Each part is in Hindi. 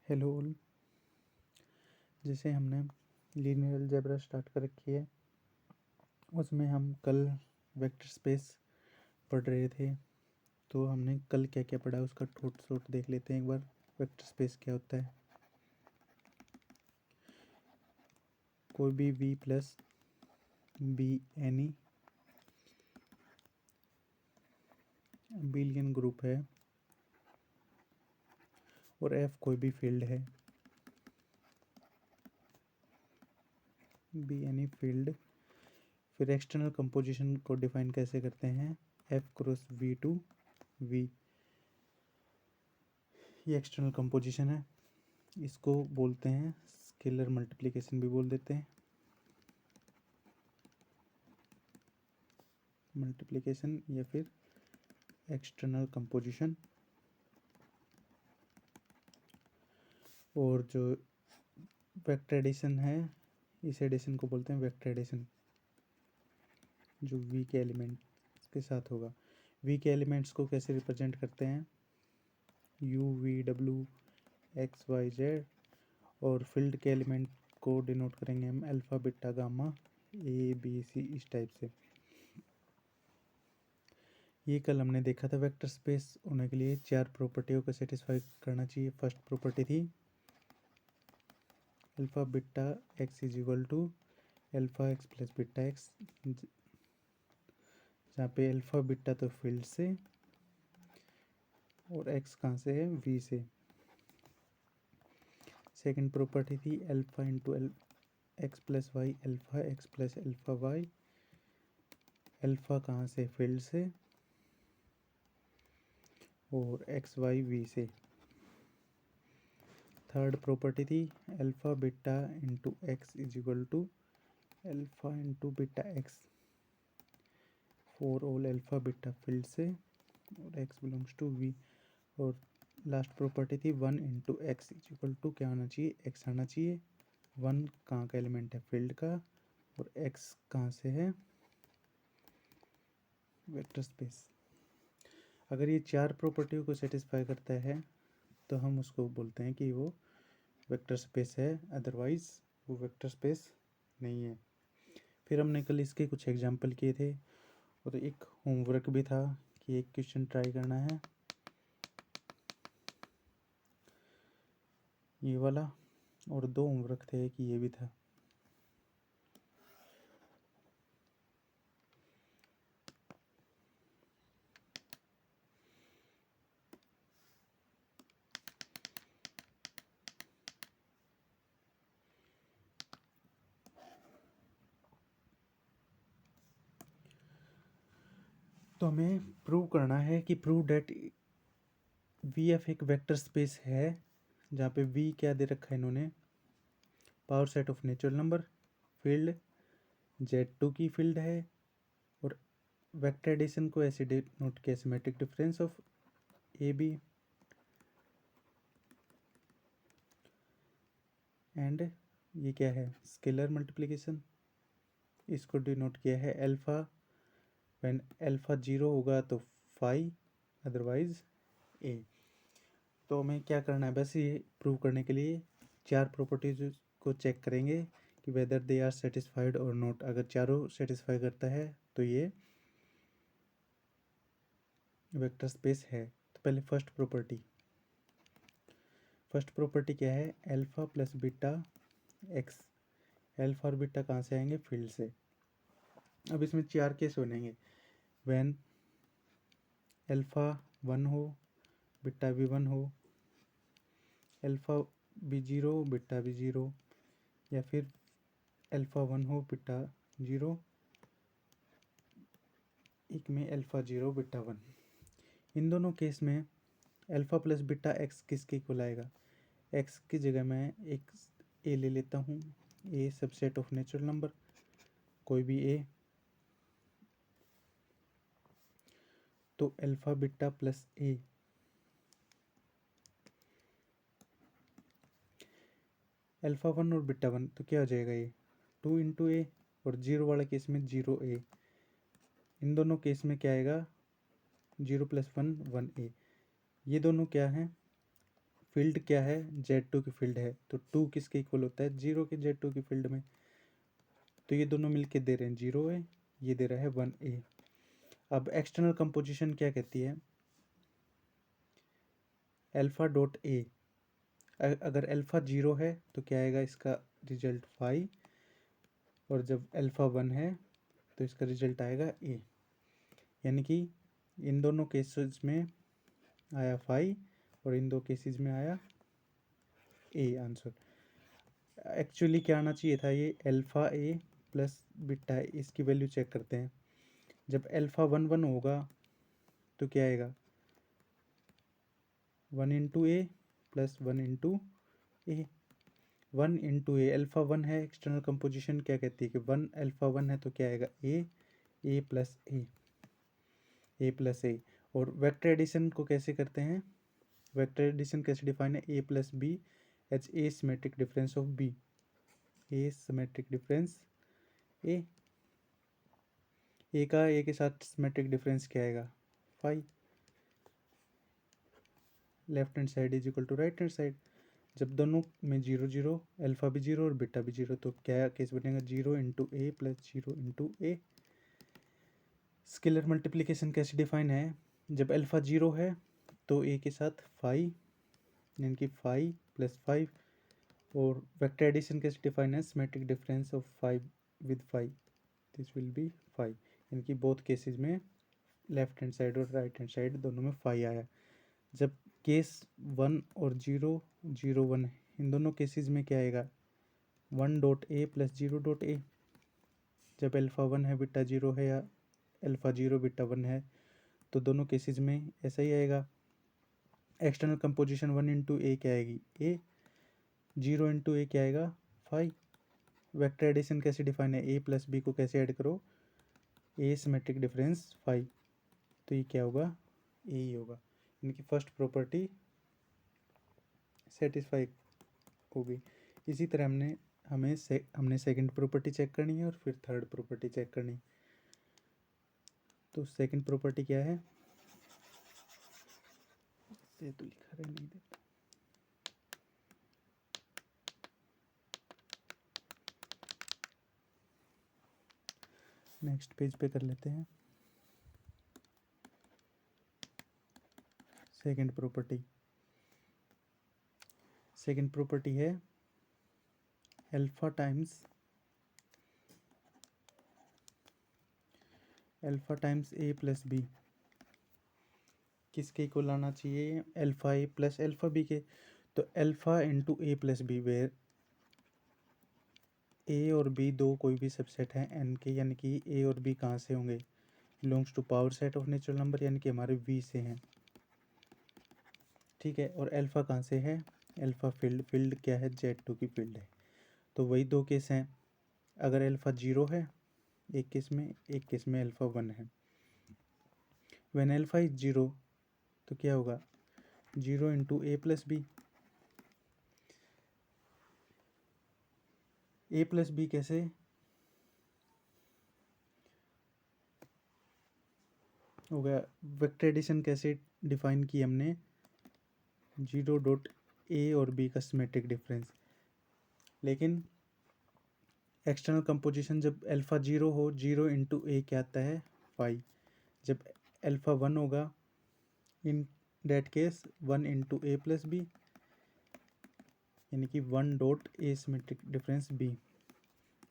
Hello all. जैसे हमने लीनियर अलजेब्रा स्टार्ट कर रखी है, उसमें हम कल वेक्टर स्पेस पढ़ रहे थे। तो हमने कल क्या क्या पढ़ा उसका शॉर्ट देख लेते हैं एक बार। वेक्टर स्पेस क्या होता है? कोई भी v plus be any abelian group है और f कोई भी फील्ड है, बी एनी फील्ड। फिर एक्सटर्नल कंपोजिशन को डिफाइन कैसे करते हैं? f cross v to v, ये एक्सटर्नल कंपोजिशन है। इसको बोलते हैं स्केलर मल्टीप्लिकेशन भी बोल देते हैं, मल्टीप्लिकेशन या फिर एक्सटर्नल कंपोजिशन। और जो वेक्टर एडिशन है, इस एडिशन को बोलते हैं वेक्टर एडिशन, जो v के एलिमेंट के साथ होगा। v के एलिमेंट्स को कैसे रिप्रेजेंट करते हैं? u v w x y z। और फील्ड के एलिमेंट को डिनोट करेंगे हम alpha beta gamma a b c, इस टाइप से। ये कल हमने देखा था। वेक्टर स्पेस होने के लिए 4 प्रॉपर्टियों को सेटिस्फाई करना चाहिए। फर्स्ट प्रॉपर्टी थी alpha beta X is equal to alpha X plus beta X, जहाँ पे अल्फा बीटा तो फील्ड से और एक्स कहाँ से है? वी से। सेकंड प्रॉपर्टी थी alpha into X plus Y, alpha X plus alpha Y. Alpha कहाँ से? फील्ड से और एक्स वाई वी से। थर्ड प्रॉपर्टी थी alpha beta into X is equal to alpha into beta X for all alpha beta field से और एक्स बिलोंग्स टू वी। और लास्ट प्रॉपर्टी थी 1 into X is equal to क्या होना चाहिए? एक्स आना चाहिए। 1 कहाँ का एलिमेंट है? फील्ड का। और एक्स कहाँ से है? Vector space. अगर ये 4 प्रॉपर्टियों को सेटिस्फाई करता है तो हम उसको बोलते हैं कि वो वेक्टर स्पेस है, अदरवाइज वो वेक्टर स्पेस नहीं है। फिर हमने कल इसके कुछ एग्जाम्पल किए थे और एक होमवर्क भी था कि एक क्वेश्चन ट्राई करना है, ये वाला। और 2 होमवर्क थे कि ये भी था। तो हमें प्रूव करना है कि प्रूव डेट वी एफ एक वेक्टर स्पेस है, जहाँ पे वी क्या दे रखा है इन्होंने? Power set of natural number, field Z2 की फील्ड है। और वेक्टर एडिशन को ऐसे नोट किया symmetric difference of A B. And ये क्या है? Scalar multiplication. इसको डिनोट किया है अल्फा, व्हेन अल्फा 0 होगा तो फाई, अदरवाइज ए। तो हमें क्या करना है? बस ये प्रूव करने के लिए 4 प्रॉपर्टीज को चेक करेंगे कि वेदर दे आर सेटिस्फाइड और नॉट। अगर चारों सेटिस्फाई करता है तो ये वेक्टर स्पेस है। तो पहले फर्स्ट प्रॉपर्टी क्या है? Alpha plus beta x. Alpha और बीटा कहाँ से आएंगे? फील्ड से। अब इसमें 4 केस बनेंगे। व्हेन अल्फा 1 हो, बीटा भी 1 हो, अल्फा भी 0 बीटा भी 0, या फिर अल्फा 1 हो बीटा 0, एक में अल्फा 0 बीटा 1। इन दोनों केस में अल्फा प्लस बीटा एक्स किसके इक्वल आएगा? एक्स की जगह मैं एक ए ले लेता हूँ, ए सबसेट ऑफ नेचुरल नंबर, कोई भी ए। तो अल्फा बीटा प्लस ए, अल्फा 1 और बीटा 1, तो क्या हो जाएगा? ये 2 इंटू ए। और 0 वाला केस में 0 ए। इन दोनों केस में क्या आएगा? 0 प्लस 1 1 ए। ये दोनों क्या हैं? फील्ड क्या है, Z2 की फील्ड है, तो 2 किसके इक्वल होता है, 0 के Z2 की फील्ड में। तो ये दोनों मिलके दे रहे हैं 0A, ये दे रहा है 1A। अब एक्सटर्नल कंपोजिशन क्या कहती है, अल्फा डॉट ए, अगर अल्फा 0 है तो क्या आएगा, इसका रिजल्ट 5, और जब अल्फा 1 है तो इसका रिजल्ट आएगा ए। यानी कि इन दोनों केसेस में आया 5 और इन दो केसेस में आया ए आंसर। एक्चुअली क्या आना चाहिए था, ये अल्फा ए प्लस बीटा है, इसकी वैल्यू चेक करते हैं। जब अल्फा 1 होगा तो क्या आएगा, 1 into A plus 1 into A, 1 into A, alpha 1 है, एक्सटर्नल कंपोजिशन क्या कहती है कि 1 अल्फा 1 है तो क्या आएगा ए प्लस ए प्लस ए। और वेक्टर एडिशन को कैसे करते हैं, वेक्टर एडिशन कैसे डिफाइन है, A plus B H A symmetric difference of B, A symmetric difference A का ए के साथ सिमेट्रिक डिफरेंस क्या आएगा 5, left hand side is equal to right hand side. जब दोनों में 0 0, अल्फा भी 0 और बीटा भी 0, तो क्या केस बनेगा, 0 into A plus 0 into A. Scalar multiplication कैसे डिफाइन है, जब अल्फा 0 है तो ए के साथ 5, यानी कि 5 प्लस 5, और वेक्टर एडिशन कैसे डिफाइन है, symmetric difference of 5 with 5, this will be 5, यानी कि बोथ केसेस में लेफ्ट हैंड साइड और राइट हैंड साइड दोनों में 5 आया। जब केस 1 और 0 0 1 है, इन दोनों केसेस में क्या आएगा, 1 डॉट ए प्लस 0 डॉट ए। जब अल्फा 1 है बीटा 0 है, या अल्फा 0 बीटा 1 है, तो दोनों केसेस में ऐसा ही आएगा। एक्सटर्नल कंपोजिशन 1 इंटू ए क्या आएगी ए, 0 इंटू ए क्या आएगा 5। वेक्टर एडिशन कैसे डिफाइन है, ए प्लस बी को कैसे ऐड करो, ए सिमेट्रिक डिफरेंस 5, तो ये क्या होगा, ए ही होगा। इनकी फर्स्ट प्रॉपर्टी सेटिस्फाई हो गई। इसी तरह हमने सेकंड प्रॉपर्टी चेक करनी है और फिर थर्ड प्रॉपर्टी चेक करनी है। तो सेकंड प्रॉपर्टी क्या है, से तो लिखा रहे नहीं देता, नेक्स्ट पेज पे कर लेते हैं। सेकंड प्रॉपर्टी है alpha times A plus B किसके इक्वल आना चाहिए, alpha A plus alpha B के। तो alpha into A plus B, where A और बी दो कोई भी सबसेट हैं एन के, यानी कि ए और बी कहाँ से होंगे, belongs to power set of natural number, यानी कि हमारे वी से हैं, ठीक है। और अल्फा कहाँ से है, अल्फा फील्ड क्या है, Z2 की फील्ड है। तो वही दो केस हैं, अगर अल्फा 0 है एक केस में अल्फा 1 है। व्हेन अल्फा इज 0 तो क्या होगा, 0 into A plus B, A plus B कैसे हो गया, वेक्टर एडिशन कैसे डिफाइन की हमने, 0 डॉट ए और बी का सिमेट्रिक डिफरेंस। लेकिन एक्सटर्नल कंपोजिशन जब अल्फा 0 हो, 0 इंटू ए क्या आता है 5। जब अल्फा 1 होगा, in that case 1 into A plus B, यानी कि 1 dot A symmetric difference B,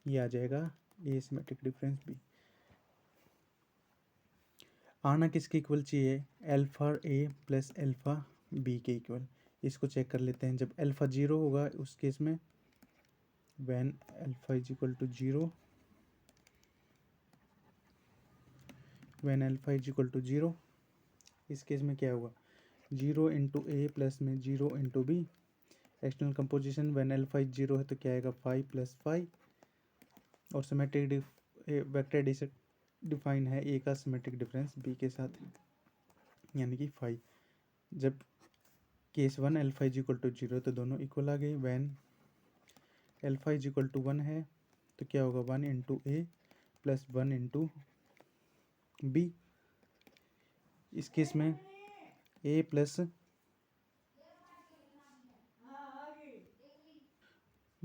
ये आ जाएगा ए सिमेट्रिक डिफरेंस बी। आना किसके इक्वल चाहिए, alpha A plus alpha B के इक्वल। इसको चेक कर लेते हैं। जब अल्फा 0 होगा उस केस में, when alpha is equal to 0, when alpha is equal to 0, इस केस में क्या होगा, 0 इंटू ए प्लस में 0 into B. External composition when alpha is 0 है तो क्या आएगा 5 प्लस 5, और सिमेट्रिक वेक्टर एडिशन डिफाइन है ए का सिमेट्रिक डिफरेंस बी के साथ, यानी कि 5। जब case 1 alpha is equal to 0 तो दोनों इक्वल आ गए। When alpha is equal to 1 है तो क्या होगा, 1 into A plus 1 into B. इस केस में ए प्लस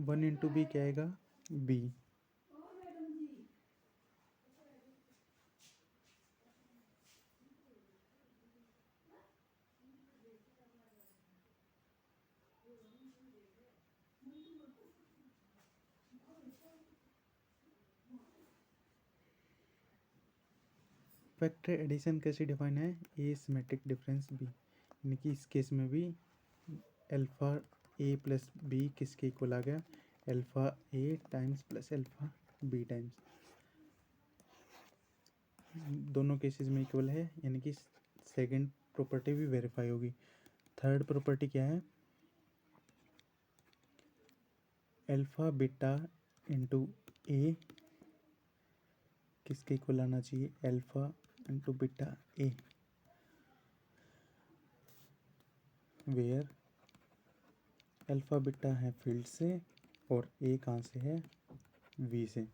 1 इंटू बी क्या आएगा, बी। फैक्टर एडिशन कैसे डिफाइन है, ए सिमेट्रिक डिफरेंस बी, यानी कि इस केस में भी अल्फा ए प्लस बी किसके इक्वल आ गया, alpha A times plus alpha B times, दोनों केसेस में इक्वल है, यानी कि सेकंड प्रॉपर्टी भी वेरीफाई होगी। थर्ड प्रॉपर्टी क्या है, अल्फा बीटा इंटू ए किसके इक्वल आना चाहिए, alpha into beta A, where alpha beta है फील्ड से और ए कहाँ से है, वी से।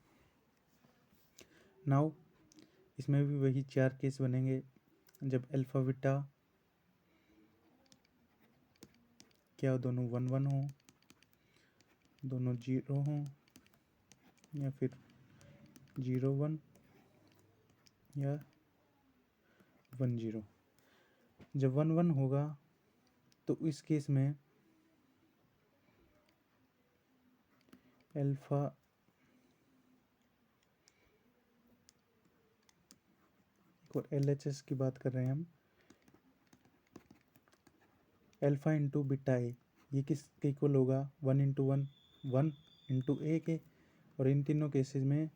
नाउ इसमें भी वही 4 केस बनेंगे, जब अल्फा बीटा क्या दोनों 1 1 हो, दोनों 0 हो, या फिर 0 1 या 1 0। जब 1 1 होगा तो इस केस में अल्फा और LHS की बात कर रहे हैं हम, अल्फा इंटू बीटा ए, ये किसके इक्वल होगा, 1 इंटू 1 1 इंटू ए के, और इन तीनों केसेस में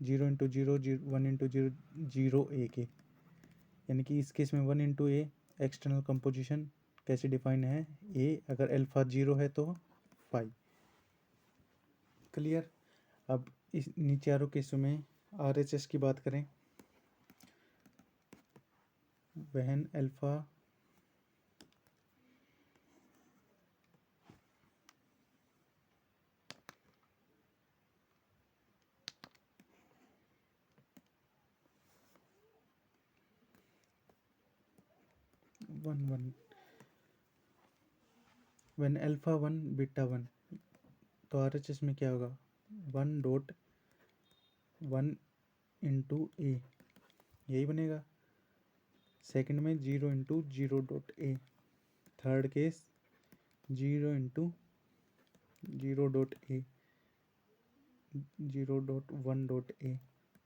0 इंटू 0 1 इंटू 0 0 ए के, यानी कि इस केस में 1 इंटू ए एक्सटर्नल कंपोजिशन कैसे डिफाइन है, ए अगर अल्फा 0 है तो 5। क्लियर। अब इस इन चारों केसों में RHS की बात करें, वहन alpha one one when alpha 1 beta 1, तो RHS में क्या होगा, 1 डॉट 1 इंटू ए, यही बनेगा। सेकंड में 0 into 0 dot A, third case 0 into 0 dot A 0 dot 1 dot A,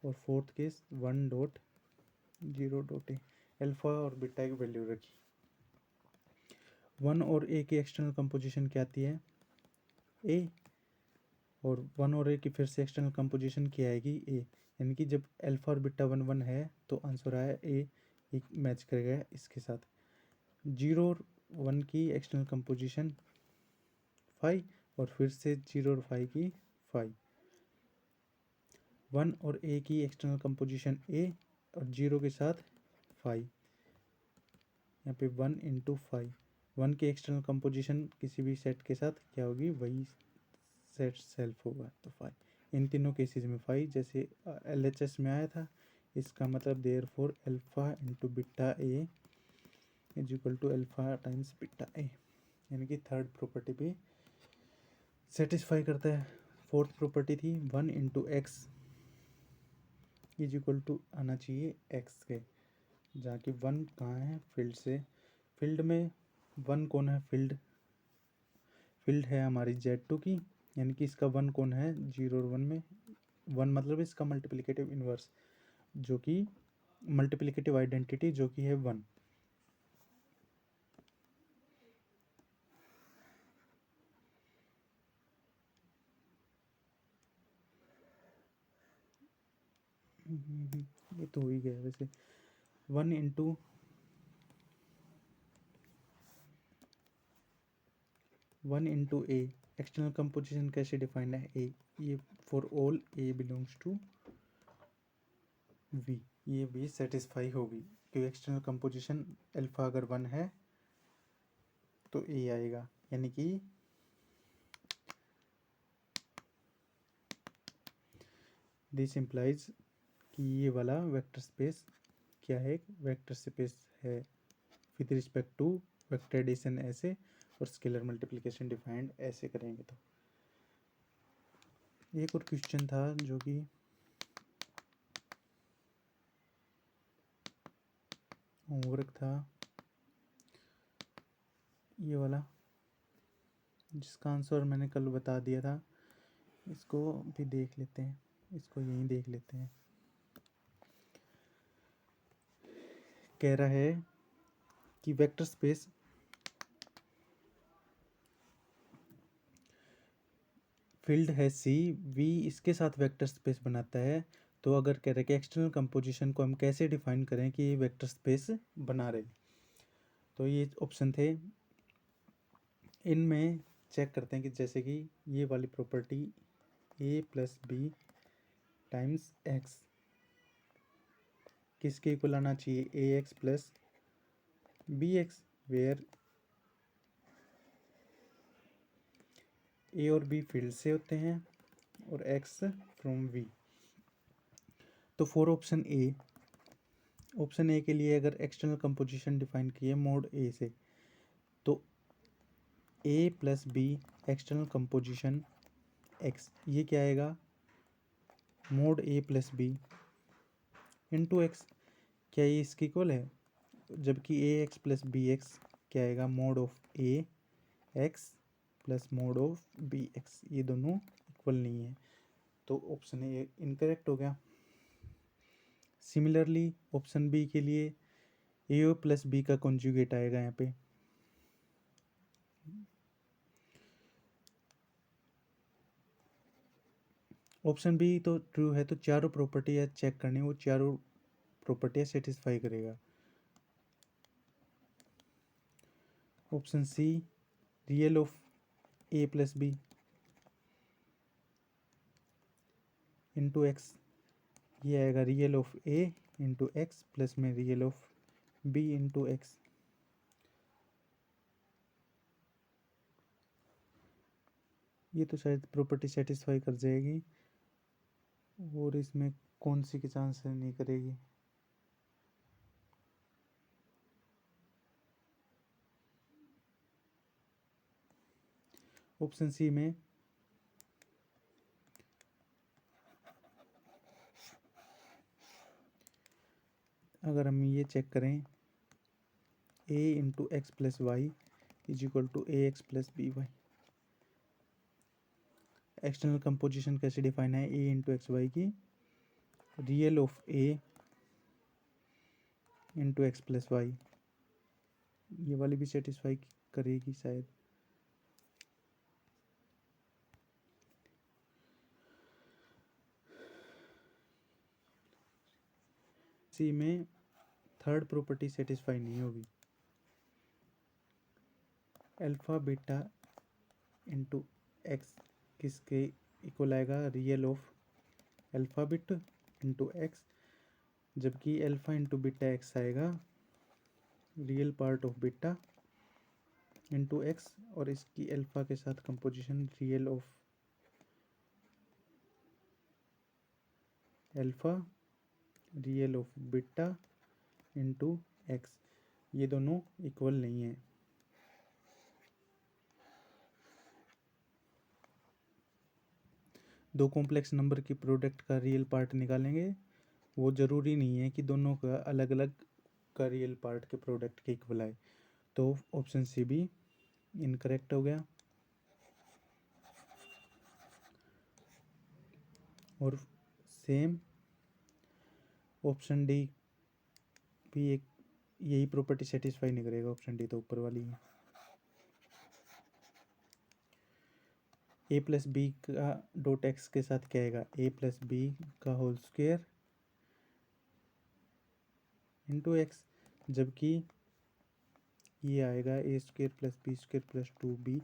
और fourth case 1 dot 0 dot A. Alpha और बीटा की वैल्यू रखी, 1 और ए की एक्सटर्नल कंपोजिशन क्या आती है, ए, और 1 और ए की फिर से एक्सटर्नल कंपोजिशन क्या आएगी, ए, यानी कि जब अल्फा और बीटा 1 1 है तो आंसर आया ए, एक मैच करेगा इसके साथ। 0 और 1 की एक्सटर्नल कंपोजिशन 5, और फिर से 0 और 5 की 5। 1 और ए की एक्सटर्नल कंपोजिशन ए, और 0 के साथ 5, यहाँ पे 1 इंटू 5। 1 की एक्सटर्नल कंपोजिशन किसी भी सेट के साथ क्या होगी, वही सेट सेल्फ होगा, तो 5। इन तीनों केसेस में 5 जैसे LHS में आया था, इसका मतलब therefore alpha into beta A is equal to alpha times beta A, यानी कि थर्ड प्रॉपर्टी भी सेटिस्फाई करता है। फोर्थ प्रॉपर्टी थी 1 into X is equal to आना चाहिए एक्स के, जहाँ कि 1 कहाँ है, फील्ड से। फील्ड में 1 कौन है, फील्ड है हमारी Z2 की, यानी कि इसका 1 कौन है 0 और 1 में, 1 मतलब इसका मल्टीप्लिकेटिव इन्वर्स, जो कि मल्टीप्लिकेटिव आइडेंटिटी जो कि है 1। ये तो हो ही गया वैसे। 1 into 1 into A, external composition कैसे डिफाइंड है, ए, ये for all A belongs to V, ये भी सेटिस्फाई होगी क्योंकि एक्सटर्नल कंपोजिशन अल्फा अगर 1 है तो ए आएगा, यानी कि दिस इम्प्लाइज कि ये वाला वेक्टर स्पेस क्या है, वेक्टर स्पेस है with respect to vector addition ऐसे, और स्केलर मल्टीप्लिकेशन डिफाइंड ऐसे करेंगे तो एक और क्वेश्चन था जो कि होमवर्क था, ये वाला, जिसका आंसर मैंने कल बता दिया था। इसको भी देख लेते हैं, इसको यहीं देख लेते हैं। कह रहा है कि वेक्टर स्पेस फील्ड है सी, वी इसके साथ वेक्टर स्पेस बनाता है। तो अगर कह रहे कि एक्सटर्नल कंपोजिशन को हम कैसे डिफाइन करें कि ये वेक्टर स्पेस बना रहे, तो ये ऑप्शन थे। इनमें चेक करते हैं कि जैसे कि ये वाली property A plus B times X किसके इक्वल आना चाहिए, A X plus B X, where A और बी फील्ड से होते हैं और एक्स फ्रॉम वी। तो फॉर ऑप्शन ए के लिए अगर एक्सटर्नल कंपोजिशन डिफाइन किए मोड ए से, तो A plus B external composition X, ये क्या आएगा, mod A plus B into X. क्या ये इसकी इक्वल है, जबकि A X plus B X क्या आएगा, mod of A X plus mod of B X, ये दोनों इक्वल नहीं है। तो ऑप्शन ए इनकरेक्ट हो गया। सिमिलरली ऑप्शन बी के लिए ए प्लस बी का कॉन्जुगेट आएगा यहाँ पे, ऑप्शन बी तो ट्रू है, तो चारों प्रॉपर्टी चेक करनी, वो चारों प्रॉपर्टी सेटिस्फाई करेगा। Option C real of A plus B into X, ये आएगा real of A into X plus में real of B into X. ये तो शायद प्रॉपर्टी सेटिस्फाई कर जाएगी, और इसमें कौन सी के चांस नहीं करेगी। ऑप्शन सी में अगर हम ये चेक करें, A into X plus Y is equal to A X plus B Y, external composition कैसे डिफाइन है, ए इंटू एक्स वाई की real of A into X plus Y, ये वाली भी सेटिस्फाई करेगी शायद। सी में थर्ड प्रॉपर्टी सेटिस्फाई नहीं होगी, अल्फा बीटा इंटू एक्स किसके इक्वल आएगा, real of alpha bit into X, जबकि अल्फा इंटू बीटा एक्स आएगा real part of beta into x, और इसकी अल्फा के साथ composition real of alpha real of beta into X, ये दोनों इक्वल नहीं है। दो कॉम्प्लेक्स नंबर की प्रोडक्ट का रियल पार्ट निकालेंगे, वो ज़रूरी नहीं है कि दोनों का अलग अलग का रियल पार्ट के प्रोडक्ट के इक्वल आए। तो ऑप्शन सी भी इनकरेक्ट हो गया। और सेम ऑप्शन डी भी एक यही प्रॉपर्टी सेटिस्फाई नहीं करेगा, ऑप्शन डी तो ऊपर वाली है। ए प्लस बी का डॉट एक्स के साथ क्या आएगा, ए प्लस बी का होल स्क्वायर इंटू एक्स, जबकि ये आएगा A square plus B square plus two B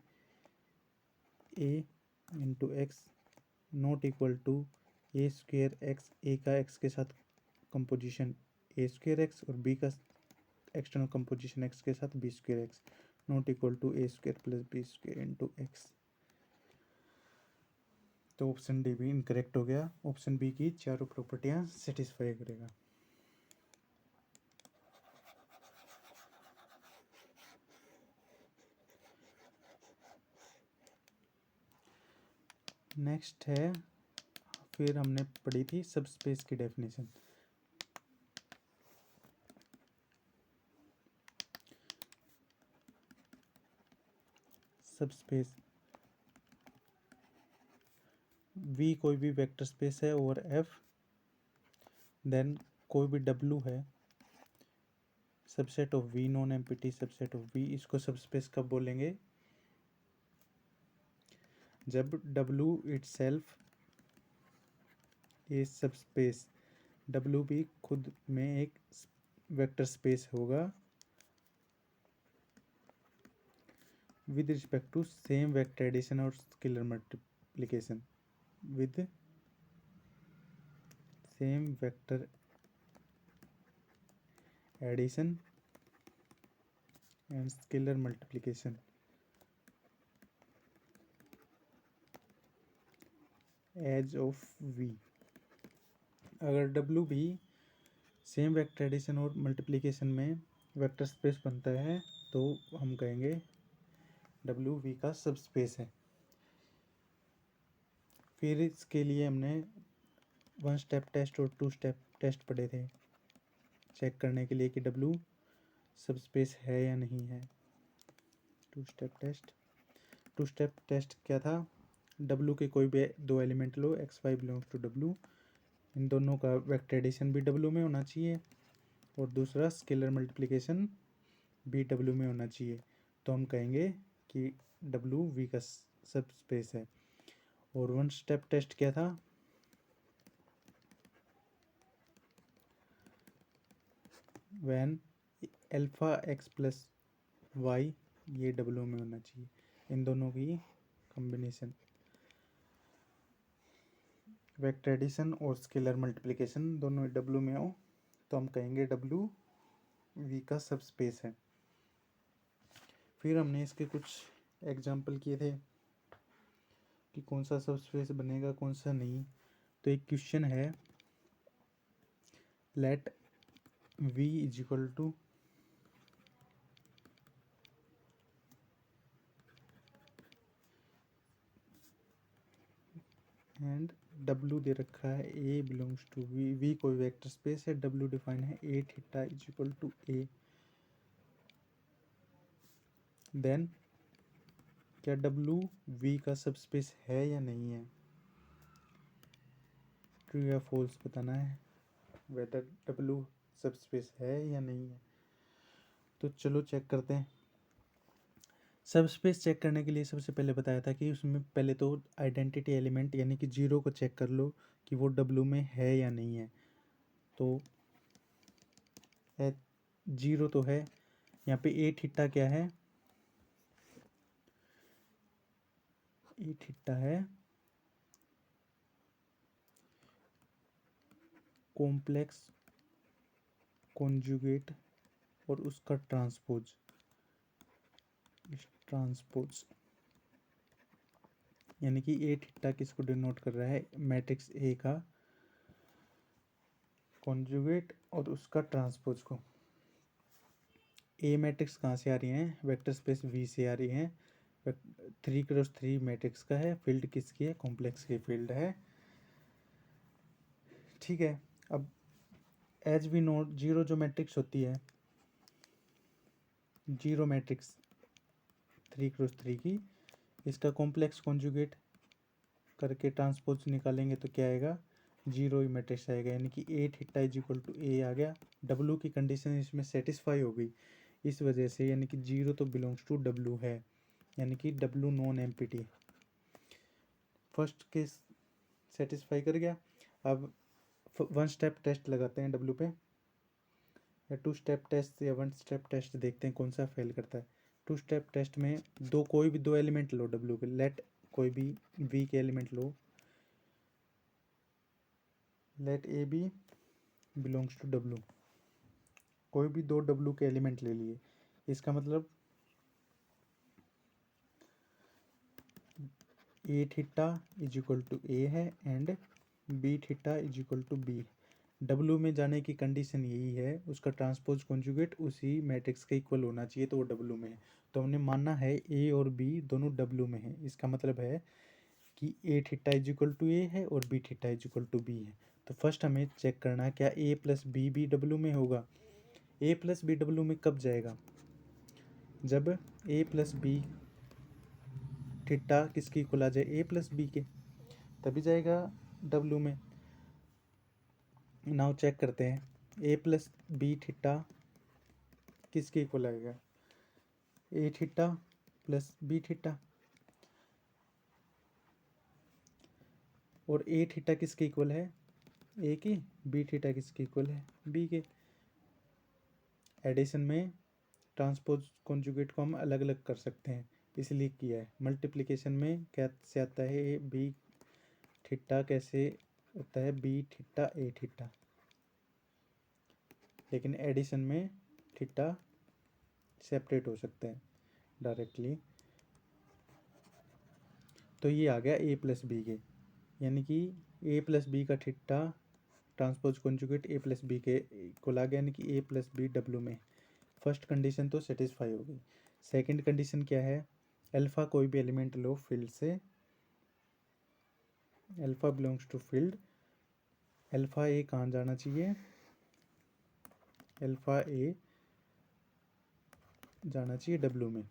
A into X not equal to A square X, A का एक्स के साथ कंपोजिशन ए स्क्वायर एक्स और बी का एक्सटर्नल कंपोजिशन एक्स के साथ B square X not equal to A square plus B square into x. तो ऑप्शन डी भी इनकरेक्ट हो गया, ऑप्शन बी की चारों प्रॉपर्टियां सेटिस्फाई करेगा। नेक्स्ट है फिर हमने पढ़ी थी सब स्पेस की डेफिनेशन। सब स्पेस V कोई भी वेक्टर स्पेस है ओवर F, देन कोई भी W है subset of V, non empty subset of V। इसको सब स्पेस कब बोलेंगे? जब W इटसेल्फ इज सब स्पेस, W भी खुद में एक वेक्टर स्पेस होगा with respect to same vector addition और scalar multiplication, with same vector addition and scalar multiplication as of V। अगर W भी सेम वेक्टर एडिशन और मल्टीप्लिकेशन में वेक्टर स्पेस बनता है तो हम कहेंगे W V का सब स्पेस है। फिर इसके लिए हमने 1 स्टेप टेस्ट और 2 स्टेप टेस्ट पढ़े थे चेक करने के लिए कि W सब स्पेस है या नहीं है। 2 स्टेप टेस्ट क्या था? W के कोई भी 2 एलिमेंट लो, XY बिलोंग्स टू W, इन दोनों का वेक्टर एडिशन भी W में होना चाहिए और दूसरा स्केलर मल्टीप्लिकेशन भी W में होना चाहिए, तो हम कहेंगे कि W V का सब स्पेस है। और 1 स्टेप टेस्ट क्या था? When alpha x plus y ये W में होना चाहिए, इन दोनों की कॉम्बिनेशन। वेक्टर एडिशन और स्केलर मल्टीप्लिकेशन दोनों W में हो तो हम कहेंगे W V का सब स्पेस है। फिर हमने इसके कुछ एग्जाम्पल किए थे कि कौन सा सब स्पेस बनेगा कौन सा नहीं। तो एक क्वेश्चन है, let V is equal to and W दे रखा है A belongs to V। V कोई वेक्टर स्पेस है, W डिफाइन है A theta is equal to A। Then क्या W V का सब स्पेस है या नहीं है? ट्रू या फॉल्स बताना है वेदर W सब स्पेस है या नहीं है। तो चलो चेक करते हैं। सब स्पेस चेक करने के लिए सबसे पहले बताया था कि उसमें पहले तो आइडेंटिटी एलिमेंट यानी कि 0 को चेक कर लो कि वो W में है या नहीं है। तो 0 तो है। यहाँ पे A थीटा क्या है? A थीटा है कॉम्प्लेक्स कॉन्जुगेट और उसका ट्रांसपोज यानी कि A थीटा किसको डिनोट कर रहा है? मैट्रिक्स A का कॉन्जुगेट और उसका ट्रांसपोज को। A मैट्रिक्स कहाँ से आ रही है? वेक्टर स्पेस V से आ रही है। 3x3 मैट्रिक्स का है, फील्ड किसकी है? कॉम्प्लेक्स की फील्ड है। ठीक है, अब एज वी नोट 0 जो मैट्रिक्स होती है, 0 मैट्रिक्स 3x3 की, इसका कॉम्प्लेक्स कॉन्जुगेट करके ट्रांसपोज निकालेंगे तो क्या आएगा? 0 ही मैट्रिक्स आएगा, यानी कि A theta is equal to A आ गया। W की कंडीशन इसमें सेटिस्फाई हो गई इस वजह से, यानी कि 0 तो बिलोंग्स टू W है, यानी कि W non empty. First case satisfy कर गया। अब 1 स्टेप टेस्ट लगाते हैं W पे, या 2 स्टेप टेस्ट या 1 स्टेप टेस्ट, देखते हैं कौन सा फेल करता है। 2 स्टेप टेस्ट में कोई भी 2 एलिमेंट लो W के, लेट कोई भी V के एलिमेंट लो, let A B belongs to W। कोई भी 2 W के एलिमेंट ले लिए, इसका मतलब A theta is equal to A है and B theta is equal to B। W में जाने की कंडीशन यही है, उसका ट्रांसपोज कॉन्जुगेट उसी मैट्रिक्स के इक्वल होना चाहिए, तो वो W में है। तो हमने माना है A और B दोनों W में है। इसका मतलब है कि A theta is equal to A है और B theta is equal to B है। तो फर्स्ट हमें चेक करना है क्या A plus B B W में होगा। ए प्लस बी डब्ल्यू में कब जाएगा, जब ए प्लस बी थीटा किसकी इक्वल आ जाए, ए प्लस बी के, तभी जाएगा डब्ल्यू में। नाउ चेक करते हैं ए प्लस बी थीटा किसके इक्वल आएगा, ए थीटा प्लस बी थीटा, और ए थीटा किसके इक्वल है, ए की, बी थीटा किसके इक्वल है, बी के। एडिशन में ट्रांसपोज कॉन्जुगेट को हम अलग अलग कर सकते हैं, इसलिए किया है। मल्टीप्लिकेशन में कैसे आता है ए बी थीटा, कैसे होता है बी थीटा ए थीटा, लेकिन एडिशन में थीटा सेपरेट हो सकते हैं डायरेक्टली। तो ये आ गया ए प्लस बी के, यानी कि ए प्लस बी का theta transpose conjugate A plus B के इक्वल आ गया, यानी कि ए प्लस बी डब्ल्यू में। फर्स्ट कंडीशन तो सेटिस्फाई हो गई। सेकंड कंडीशन क्या है, अल्फा कोई भी एलिमेंट लो फील्ड से, alpha belongs to field, alpha A कहाँ जाना चाहिए, अल्फा ए जाना चाहिए डब्ल्यू में।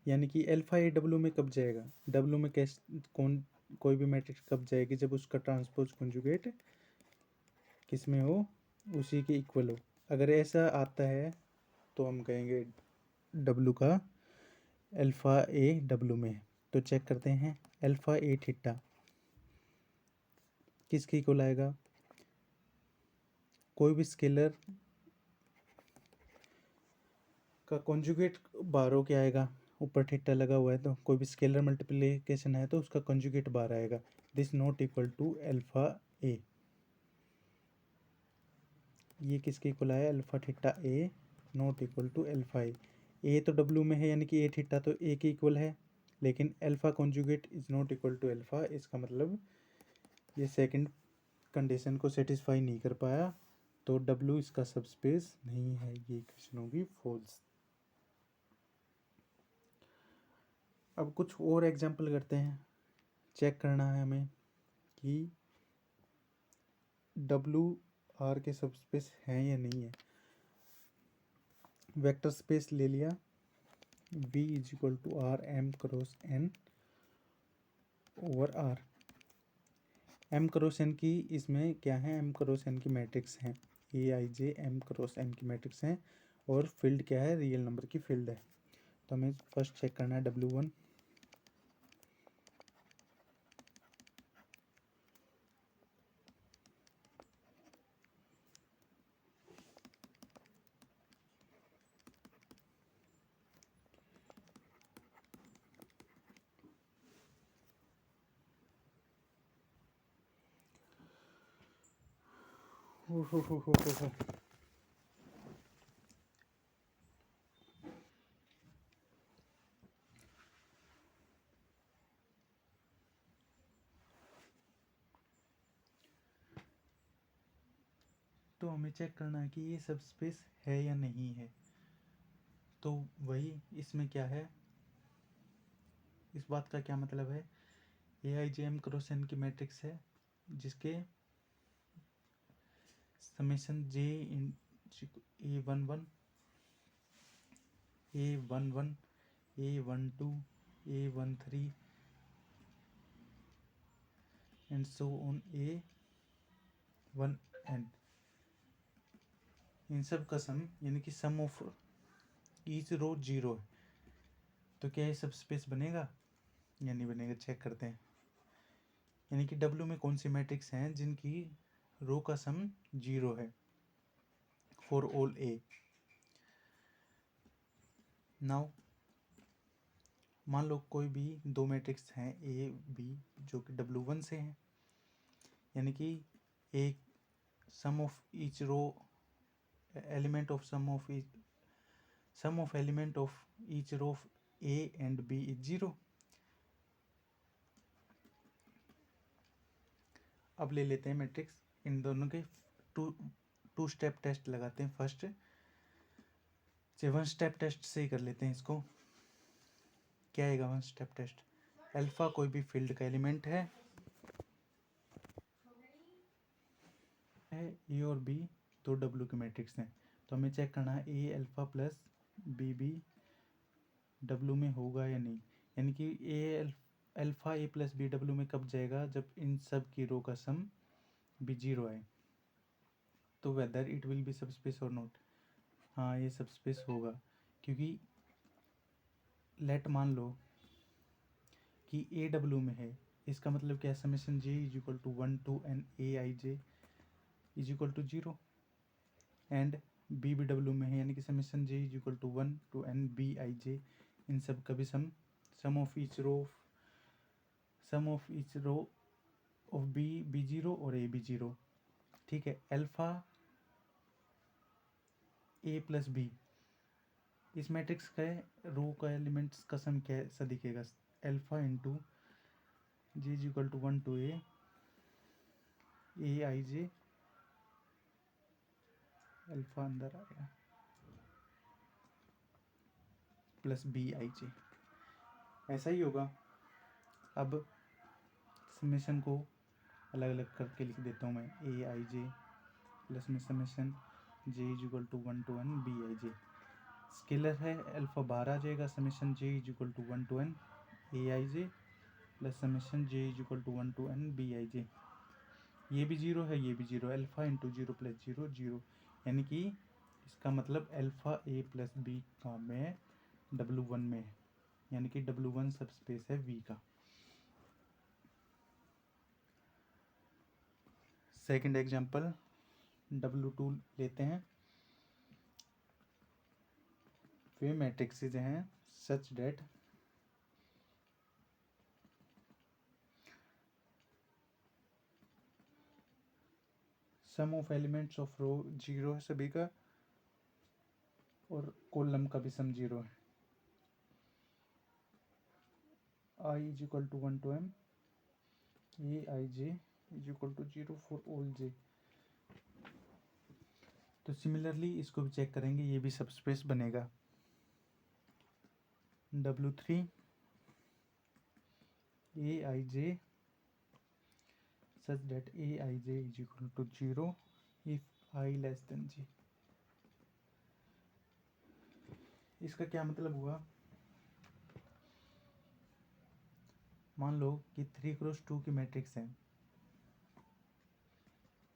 यानी कि अल्फा ए डब्ल्यू में कब जाएगा, डब्ल्यू में कैसे कोई भी मैट्रिक्स कब जाएगी, जब उसका ट्रांसपोज कॉन्जुगेट किस में हो, उसी के इक्वल हो। अगर ऐसा आता है तो हम कहेंगे डब्ल्यू का अल्फा ए डब्ल्यू में है। तो चेक करते हैं अल्फा ए थीटा किसके इक्वल आएगा, कोई भी स्केलर का कॉन्जुगेट बार हो क्या आएगा, ऊपर थीटा लगा हुआ है तो कोई भी स्केलर मल्टीप्लिकेशन है तो उसका कॉन्जुगेट बार आएगा। This not equal to alpha A, ये किसके इक्वल आया, alpha theta A not equal to alpha A तो डब्ल्यू में है, यानी कि ए थीटा तो ए के इक्वल है, लेकिन alpha conjugate is not equal to alpha. इसका मतलब ये सेकंड कंडीशन को सेटिस्फाई नहीं कर पाया, तो डब्ल्यू इसका सबस्पेस नहीं है, ये इक्वेशन होगी फॉल्स। अब कुछ और एग्जांपल करते हैं, चेक करना है हमें कि डब्ल्यू आर के सबस्पेस हैं या नहीं है। वेक्टर स्पेस ले लिया V is equal to R M cross N over R. M cross N की इसमें क्या है, एम क्रॉस एन की मैट्रिक्स हैं, A I J M cross N की मैट्रिक्स हैं, और फील्ड क्या है, रियल नंबर की फील्ड है। तो हमें फर्स्ट चेक करना है W1, हो। तो हमें चेक करना है कि ये सब स्पेस है या नहीं है। तो वही इसमें क्या है, इस बात का क्या मतलब है, ए I J M cross N की मैट्रिक्स है जिसके summation j in A11 A11 A12 A13 and so on A1n, इन सब का सम, यानी कि सम ऑफ ईच रो 0 है। तो क्या ये सब स्पेस बनेगा या नहीं बनेगा, चेक करते हैं। यानी कि डब्ल्यू में कौन सी मैट्रिक्स हैं जिनकी रो का सम 0 है, फॉर ऑल ए। नाउ मान लो कोई भी दो मैट्रिक्स हैं ए बी जो कि W1 से हैं, यानी कि एक sum of each row element of sum of element of each row of A and B is 0। अब ले लेते हैं मैट्रिक्स, इन दोनों के टू स्टेप टेस्ट लगाते हैं। फर्स्ट वन स्टेप टेस्ट से ही कर लेते हैं इसको। क्या आएगा वन स्टेप टेस्ट, अल्फा कोई भी फील्ड का एलिमेंट है ए और बी दो डब्ल्यू के मैट्रिक्स हैं, तो हमें चेक करना है A alpha plus B B W में होगा या नहीं। यानी कि A alpha A plus B W में कब जाएगा, जब इन सब की रो का सम भी जीरो आए। तो whether it will be subspace और नॉट, हाँ ये सबस्पेस होगा, क्योंकि लेट मान लो कि ए डब्ल्यू में है, इसका मतलब क्या है, summation J is equal to 1 to N A I J is equal to 0, and B B W में है, यानी कि summation J is equal to 1 to N B I J, इन सब का भी sum of each row of B zero और ए बी जीरो। ठीक है, अल्फा ए प्लस बी, इस मैट्रिक्स का रो का एलिमेंट्स का सम कैसा दिखेगा, alpha into J is equal to 1 to A I J, alpha अंदर आ गया, प्लस बी आई जे, ऐसा ही होगा। अब समेशन को अलग अलग करके लिख देता हूँ मैं, ए आई जे प्लस में summation J is equal to 1 to N B I J, scalar है अल्फा बाहर आ जाएगा, summation J is equal to 1 to N A I J plus summation J is equal to 1 to N B I J, ये भी जीरो है, ये भी zero, alpha into zero plus zero zero, यानी कि इसका मतलब अल्फा ए प्लस बी का में W1 में है, यानी कि W1 सब स्पेस है V का। सेकंड एग्जांपल W2 लेते हैं। वे मैट्रिक्सेज हैं such that sum of elements of row zero है सभी का, और कॉलम का भी सम जीरो है, I is equal to 1 to M A I J is equal to 0 for all J. तो सिमिलरली इसको भी चेक करेंगे, ये भी सब स्पेस बनेगा। W3 A I J such that aij is equal to 0 if I less than j। इसका क्या मतलब हुआ, मान लो कि 3x2 की मैट्रिक्स है,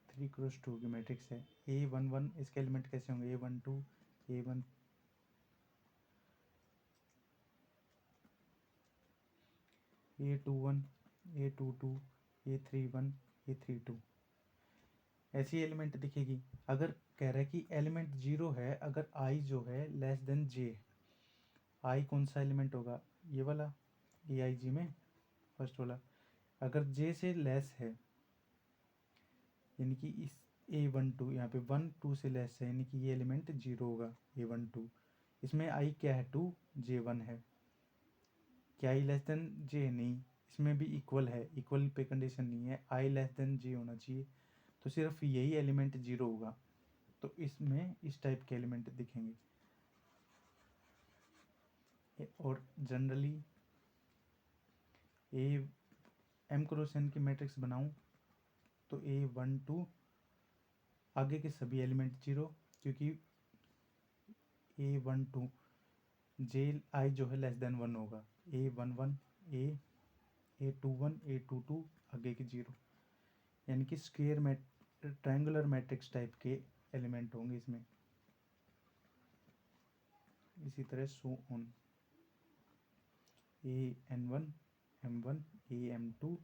3x2 की मैट्रिक्स है, A11 इसके एलिमेंट कैसे होंगे, A12 A1 A21 A22 A31 A32, ऐसी एलिमेंट दिखेगी। अगर कह रहा है कि एलिमेंट जीरो है अगर आई जो है लेस देन जे, आई कौन सा एलिमेंट होगा, ये वाला ए आई जी में फर्स्ट वाला, अगर जे से लेस है यानी कि इस A12 यहाँ पे 1 2 से लेस है, यानी कि ये एलिमेंट जीरो होगा A12। इसमें आई क्या है 2, J1 है, क्या आई लेस देन जे, नहीं, इसमें भी इक्वल है, इक्वल पे कंडीशन नहीं है, आई लेस देन जे होना चाहिए, तो सिर्फ यही एलिमेंट जीरो होगा, तो इसमें इस टाइप के एलिमेंट दिखेंगे। और generally A M cross N की मैट्रिक्स बनाऊं तो A12 आगे के सभी एलिमेंट जीरो, क्योंकि A12 जे आई जो है लेस देन 1 होगा, A11 A21 A22 आगे के जीरो, यानी कि स्क्वेयर ट्रायंगुलर मैट्रिक्स टाइप के एलिमेंट होंगे इसमें। इसी तरह so on AN1 M1 AM2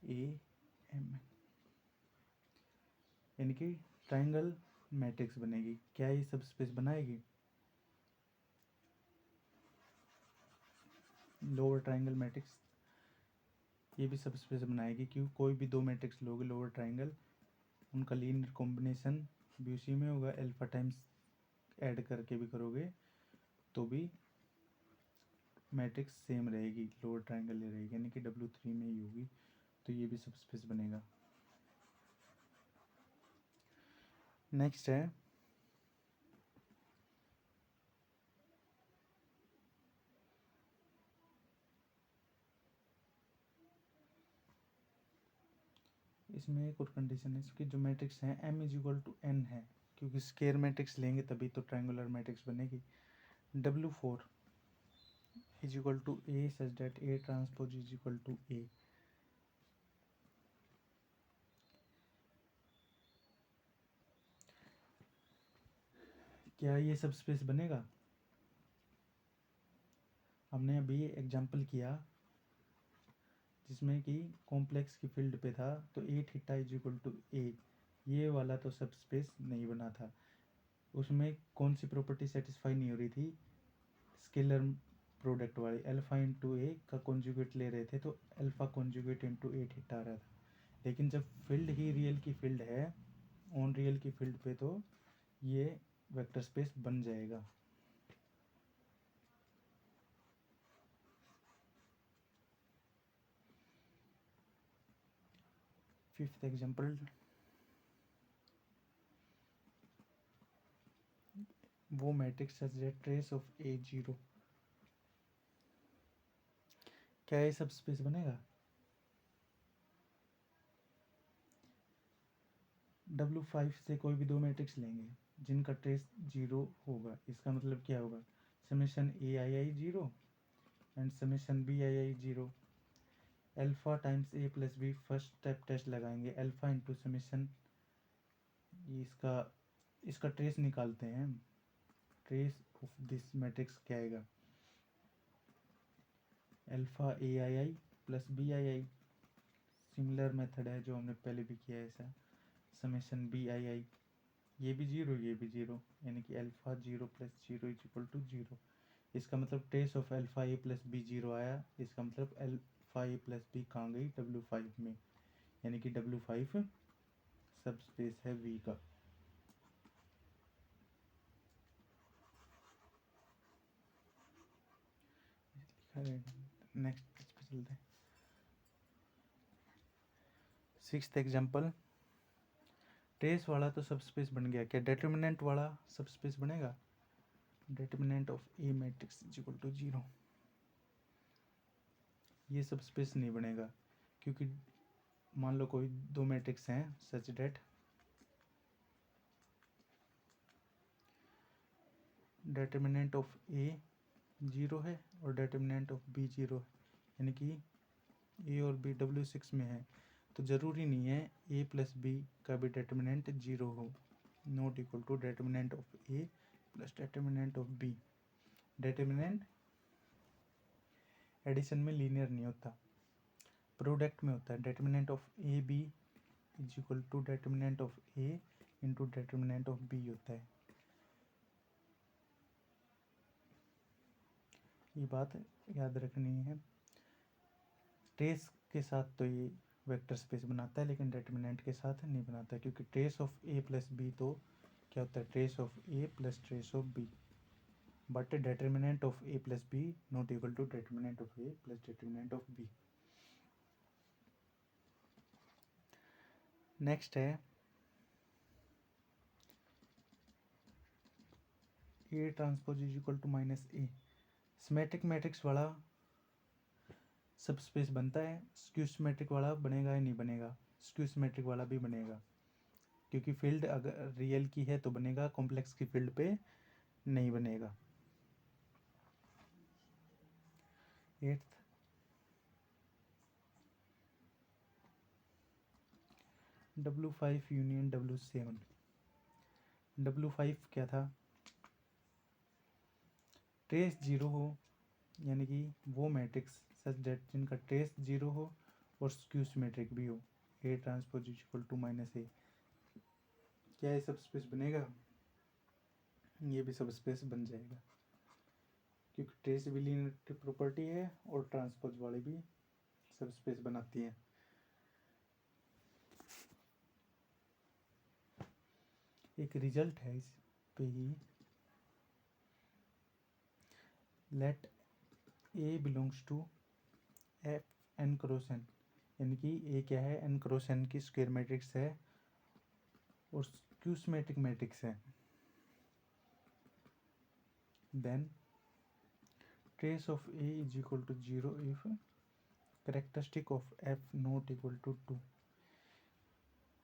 AM, यानी कि ट्रायंगल मैट्रिक्स बनेगी। क्या ये सब स्पेस बनाएगी, लोअर ट्रायंगल मैट्रिक्स ये भी सब स्पेस बनाएगी, क्योंकि कोई भी दो मैट्रिक्स लोगे लोअर ट्रायंगल, उनका लीनियर कॉम्बिनेशन भी उसी में होगा, अल्फा टाइम्स ऐड करके भी करोगे तो भी मैट्रिक्स सेम रहेगी, लोअर ट्रायंगल रहेगी, यानी कि W3 में ही होगी, तो ये भी सब स्पेस बनेगा। नेक्स्ट है इसमें एक और कंडीशन है, इसकी जो मैट्रिक्स है m is equal to n है, क्योंकि स्केयर मैट्रिक्स लेंगे तभी तो ट्रायंगुलर मैट्रिक्स बनेगी। W4 is equal to A such that A transpose is equal to A। क्या ये सब स्पेस बनेगा? हमने अभी एग्जाम्पल किया जिसमें कि कॉम्प्लेक्स की फील्ड पे था, तो ए थीटा इज इक्वल टू ए, ये वाला तो सब स्पेस नहीं बना था। उसमें कौन सी प्रॉपर्टी सेटिस्फाई नहीं हो रही थी? स्केलर प्रोडक्ट वाली, अल्फा इंटू ए का कॉन्जुगेट ले रहे थे तो अल्फा कॉन्जुगेट इंटू ए थीटा आ रहा था। लेकिन जब फील्ड ही रियल की फील्ड है, ऑन रियल की फील्ड पे, तो ये वेक्टर स्पेस बन जाएगा। फिफ्थ एग्जांपल, वो matrix such that trace of A zero. क्या ये सब स्पेस बनेगा? W5 से कोई भी दो मैट्रिक्स लेंगे जिनका ट्रेस जीरो होगा, इसका मतलब क्या होगा? Summation A I I zero and summation B I I zero. Alpha times A plus B first step test लगाएंगे, अल्फा इंटू समेशन, इसका इसका ट्रेस निकालते हैं। ट्रेस ऑफ दिस मैट्रिक्स क्या आएगा? Alpha A I I plus B I I, similar method है जो हमने पहले भी किया है ऐसा। समेशन बी आई आई, ये भी जीरो ये भी जीरो, यानी कि alpha zero plus zero is equal to zero. इसका मतलब trace of alpha A plus B zero आया, इसका मतलब अल्फा ए प्लस बी कहाँ गई? W5 में, यानी कि W5 सब स्पेस है V का। नेक्स्ट पेज पे चलते हैं। सिक्स्थ एग्जांपल, ट्रेस वाला तो सब स्पेस बन गया, क्या डिटरमिनेंट वाला सब स्पेस बनेगा? Determinant of A matrix is equal to zero, ये सब स्पेस नहीं बनेगा, क्योंकि मान लो कोई दो मैट्रिक्स हैं such that determinant of A zero है और डिटरमिनेंट ऑफ बी जीरो है, यानी कि ए और बी W6 में है, तो ज़रूरी नहीं है ए प्लस बी का भी डिटरमिनेंट जीरो हो। Not equal to determinant of A plus determinant of B. Determinant addition में लीनियर नहीं होता, प्रोडक्ट में होता है। Determinant of A B is equal to determinant of A into determinant of B होता है। ये बात याद रखनी है। ट्रेस के साथ तो ये वेक्टर स्पेस बनाता है, लेकिन डिटरमिनेंट के साथ नहीं बनाता, क्योंकि trace of A plus B तो क्या होता है? Trace of A plus trace of B, but determinant of A plus B not equal to determinant of A plus determinant of B. Next है A transpose is equal to minus A. Symmetric matrix वाला सब स्पेस बनता है, स्क्यू सिमेट्रिक वाला बनेगा या नहीं बनेगा? स्क्यू सिमेट्रिक वाला भी बनेगा, क्योंकि फील्ड अगर रियल की है तो बनेगा, कॉम्प्लेक्स की फील्ड पे नहीं बनेगा। Eighth, W5 union W7। W5 क्या था? ट्रेस जीरो हो, यानी कि वो मैट्रिक्स सच डेट जिनका ट्रेस जीरो हो और स्क्यू सिमेट्रिक भी हो। A transpose equal to minus A, क्या ये सब स्पेस बनेगा? ये भी सब स्पेस बन जाएगा, क्योंकि ट्रेस भी लीनियर प्रॉपर्टी है और ट्रांसपोज वाली भी सब स्पेस बनाती है। एक रिजल्ट है इस पे ही, let A belongs to F N cross N, यानी कि ए क्या है? एन क्रॉस एन की स्क्वायर मैट्रिक्स है और स्क्यू सिमेट्रिक मैट्रिक्स है। Then trace of A is equal to zero if characteristic of F not equal to 2।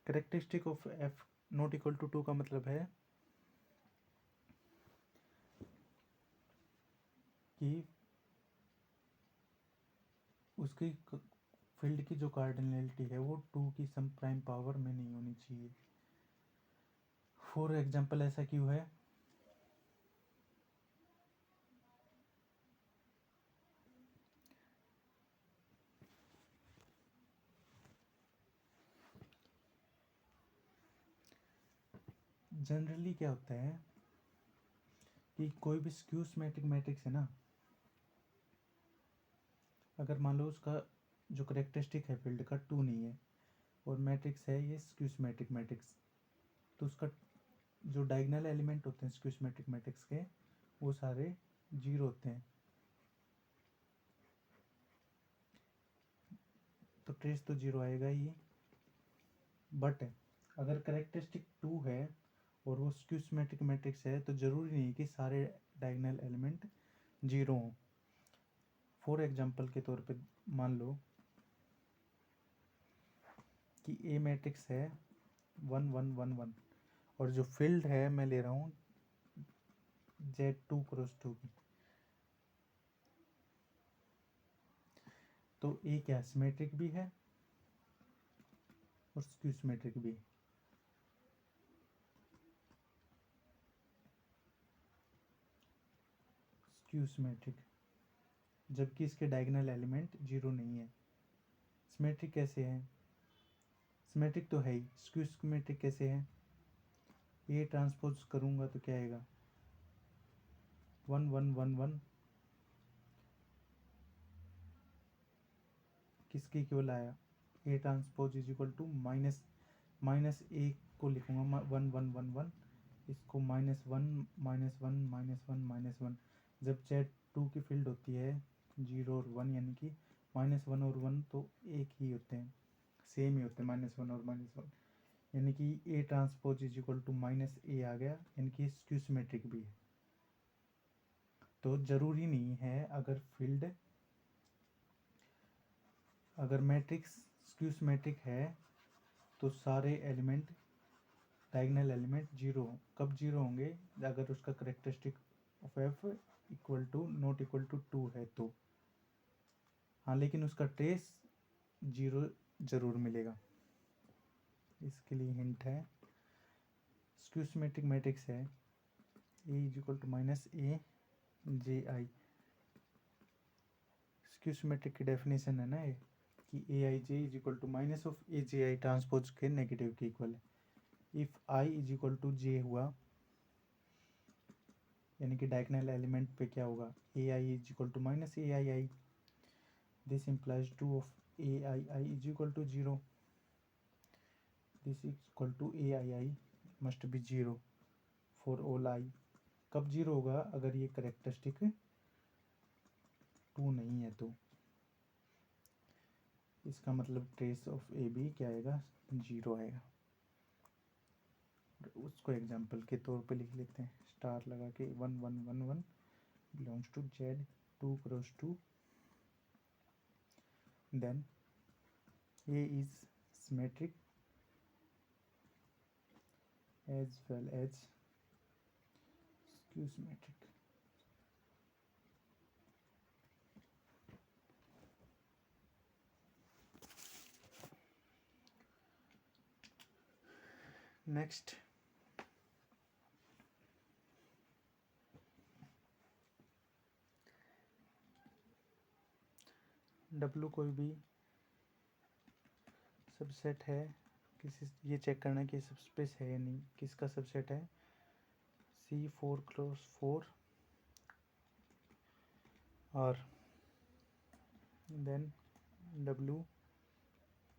Characteristic of F not equal to 2 का मतलब है कि उसकी फील्ड की जो कार्डिनलिटी है वो 2 की सम प्राइम पावर में नहीं होनी चाहिए। फॉर एग्जाम्पल ऐसा क्यों है? जनरली क्या होता है कि कोई भी स्क्यू सिमेट्रिक मैट्रिक्स है ना, अगर मान लो उसका जो करेक्टरिस्टिक है फील्ड का 2 नहीं है और मैट्रिक्स है ये स्क्यू सिमेट्रिक मैट्रिक्स, तो उसका जो डायगोनल एलिमेंट होते हैं स्क्यू सिमेट्रिक मैट्रिक्स के वो सारे 0 होते हैं। तो ट्रेस तो 0 आएगा ही। बट अगर करेक्टरिस्टिक 2 है और वो स्क्यू सिमेट्रिक मैट्रिक्स है तो ज़रूरी नहीं है कि सारे डायगोनल एलिमेंट 0 हों। फॉर एग्जांपल के तौर पे मान लो कि ए मैट्रिक्स है 1 1 1 1 और जो फील्ड है मैं ले रहा हूँ Z2 × 2 की, तो ए क्या सिमेट्रिक भी है और स्क्यू सिमेट्रिक भी। स्क्यू सिमेट्रिक जबकि इसके डायगोनल एलिमेंट 0 नहीं है। सिमेट्रिक कैसे है? सिमेट्रिक तो है ही, स्क्यू सिमेट्रिक कैसे है? ए ट्रांसपोज करूँगा तो क्या आएगा 1 1 1 1 किसके इक्वल आया? A transpose is equal to minus A को लिखूँगा 1 1 1 1, इसको -1 -1 -1 -1। जब Z2 की फील्ड होती है 0 और 1 यानी कि -1 और 1 तो एक ही होते हैं, सेम ही होते हैं -1 और -1, यानी कि A transpose is equal to -a आ गया, यानी कि स्क्यू सिमेट्रिक भी है। तो ज़रूरी नहीं है अगर मैट्रिक्स स्क्यू सिमेट्रिक है तो सारे एलिमेंट डायगोनल एलिमेंट 0 हो। कब 0 होंगे? अगर उसका characteristic of F equal to not equal to 2 है तो। हाँ, लेकिन उसका ट्रेस 0 ज़रूर मिलेगा। इसके लिए हिंट है, स्क्यू सिमेट्रिक मैट्रिक्स है A is equal to -a/ji। Skew symmetric की डेफिनेशन है ना ये कि aij is equal to minus of aji transpose के नेगेटिव के इक्वल है। If i is equal to j हुआ यानी कि डायगोनल एलिमेंट पे क्या होगा ai is equal to -aii। This implies 2 of aii is equal to 0। This is equal to aii must be 0 for all i। कब 0 होगा? अगर ये करेक्टरिस्टिक 2 नहीं है तो। इसका मतलब ट्रेस ऑफ ए बी क्या आएगा 0 आएगा। उसको एग्जाम्पल के तौर पे लिख लेते हैं स्टार लगा के 1 1 1 1 belongs to Z2 × 2, then A is symmetric as well as skew symmetric। Next W कोई भी सबसेट है किसी, ये चेक करना है कि सबस्पेस है या नहीं। किसका सबसेट है? C4 × 4 और देन W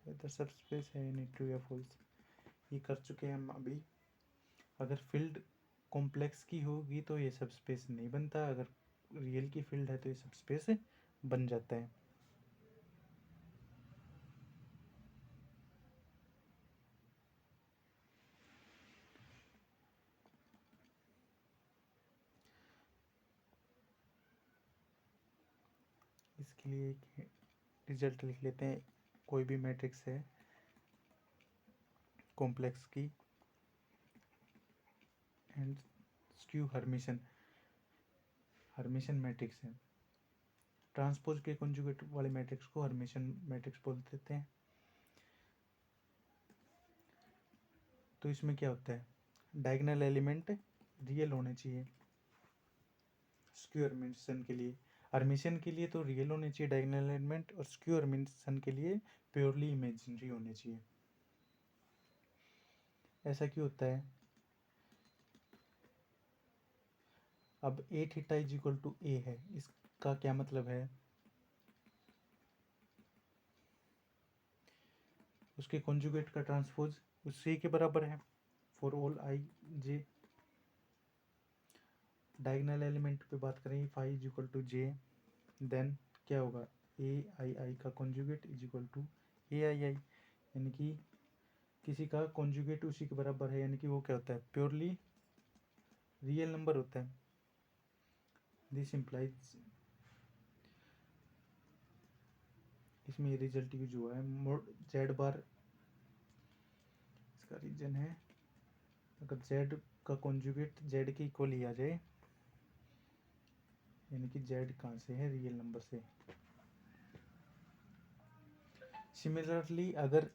इधर सबस्पेस है या नहीं, ट्रू या फॉल्स। ये कर चुके हैं हम अभी। अगर फील्ड कॉम्प्लेक्स की होगी तो ये सबस्पेस नहीं बनता, अगर रियल की फील्ड है तो ये सबस्पेस बन जाता है। इसके लिए एक रिजल्ट लिख लेते हैं। कोई भी मैट्रिक्स है कॉम्प्लेक्स की एंड स्क्यू हर्मिशन मैट्रिक्स है। ट्रांसपोज के कॉन्जुगेट वाले मैट्रिक्स को हर्मिशन मैट्रिक्स बोल देते हैं। तो इसमें क्या होता है, डायगोनल एलिमेंट रियल होने चाहिए स्क्यू हर्मिशन के लिए। हर्मिशन के लिए तो रियल होने चाहिए डायगोनल एलिमेंट, और स्क्यू हर्मिशन के लिए प्योरली इमेजिनरी होने चाहिए। ऐसा क्यों होता है? अब ए theta is equal to A है, इसका क्या मतलब है? उसके कॉन्जुगेट का ट्रांसपोज उसी के बराबर है for all I J. Diagonal element पे बात करें, phi is equal to J, then क्या होगा, ए आई आई का conjugate is equal to A I I, यानी कि किसी का कॉन्जुगेट उसी के बराबर है, यानी कि वो क्या होता है, प्योरली रियल नंबर होता है। दिस इम्प्लाइज, इसमें ये रिजल्ट यूज हुआ है जेड बार, इसका रीजन है अगर जेड का कॉन्जुगेट जेड के इक्वल ही आ जाए, यानी कि जेड कहाँ से है, रियल नंबर से। सिमिलरली अगर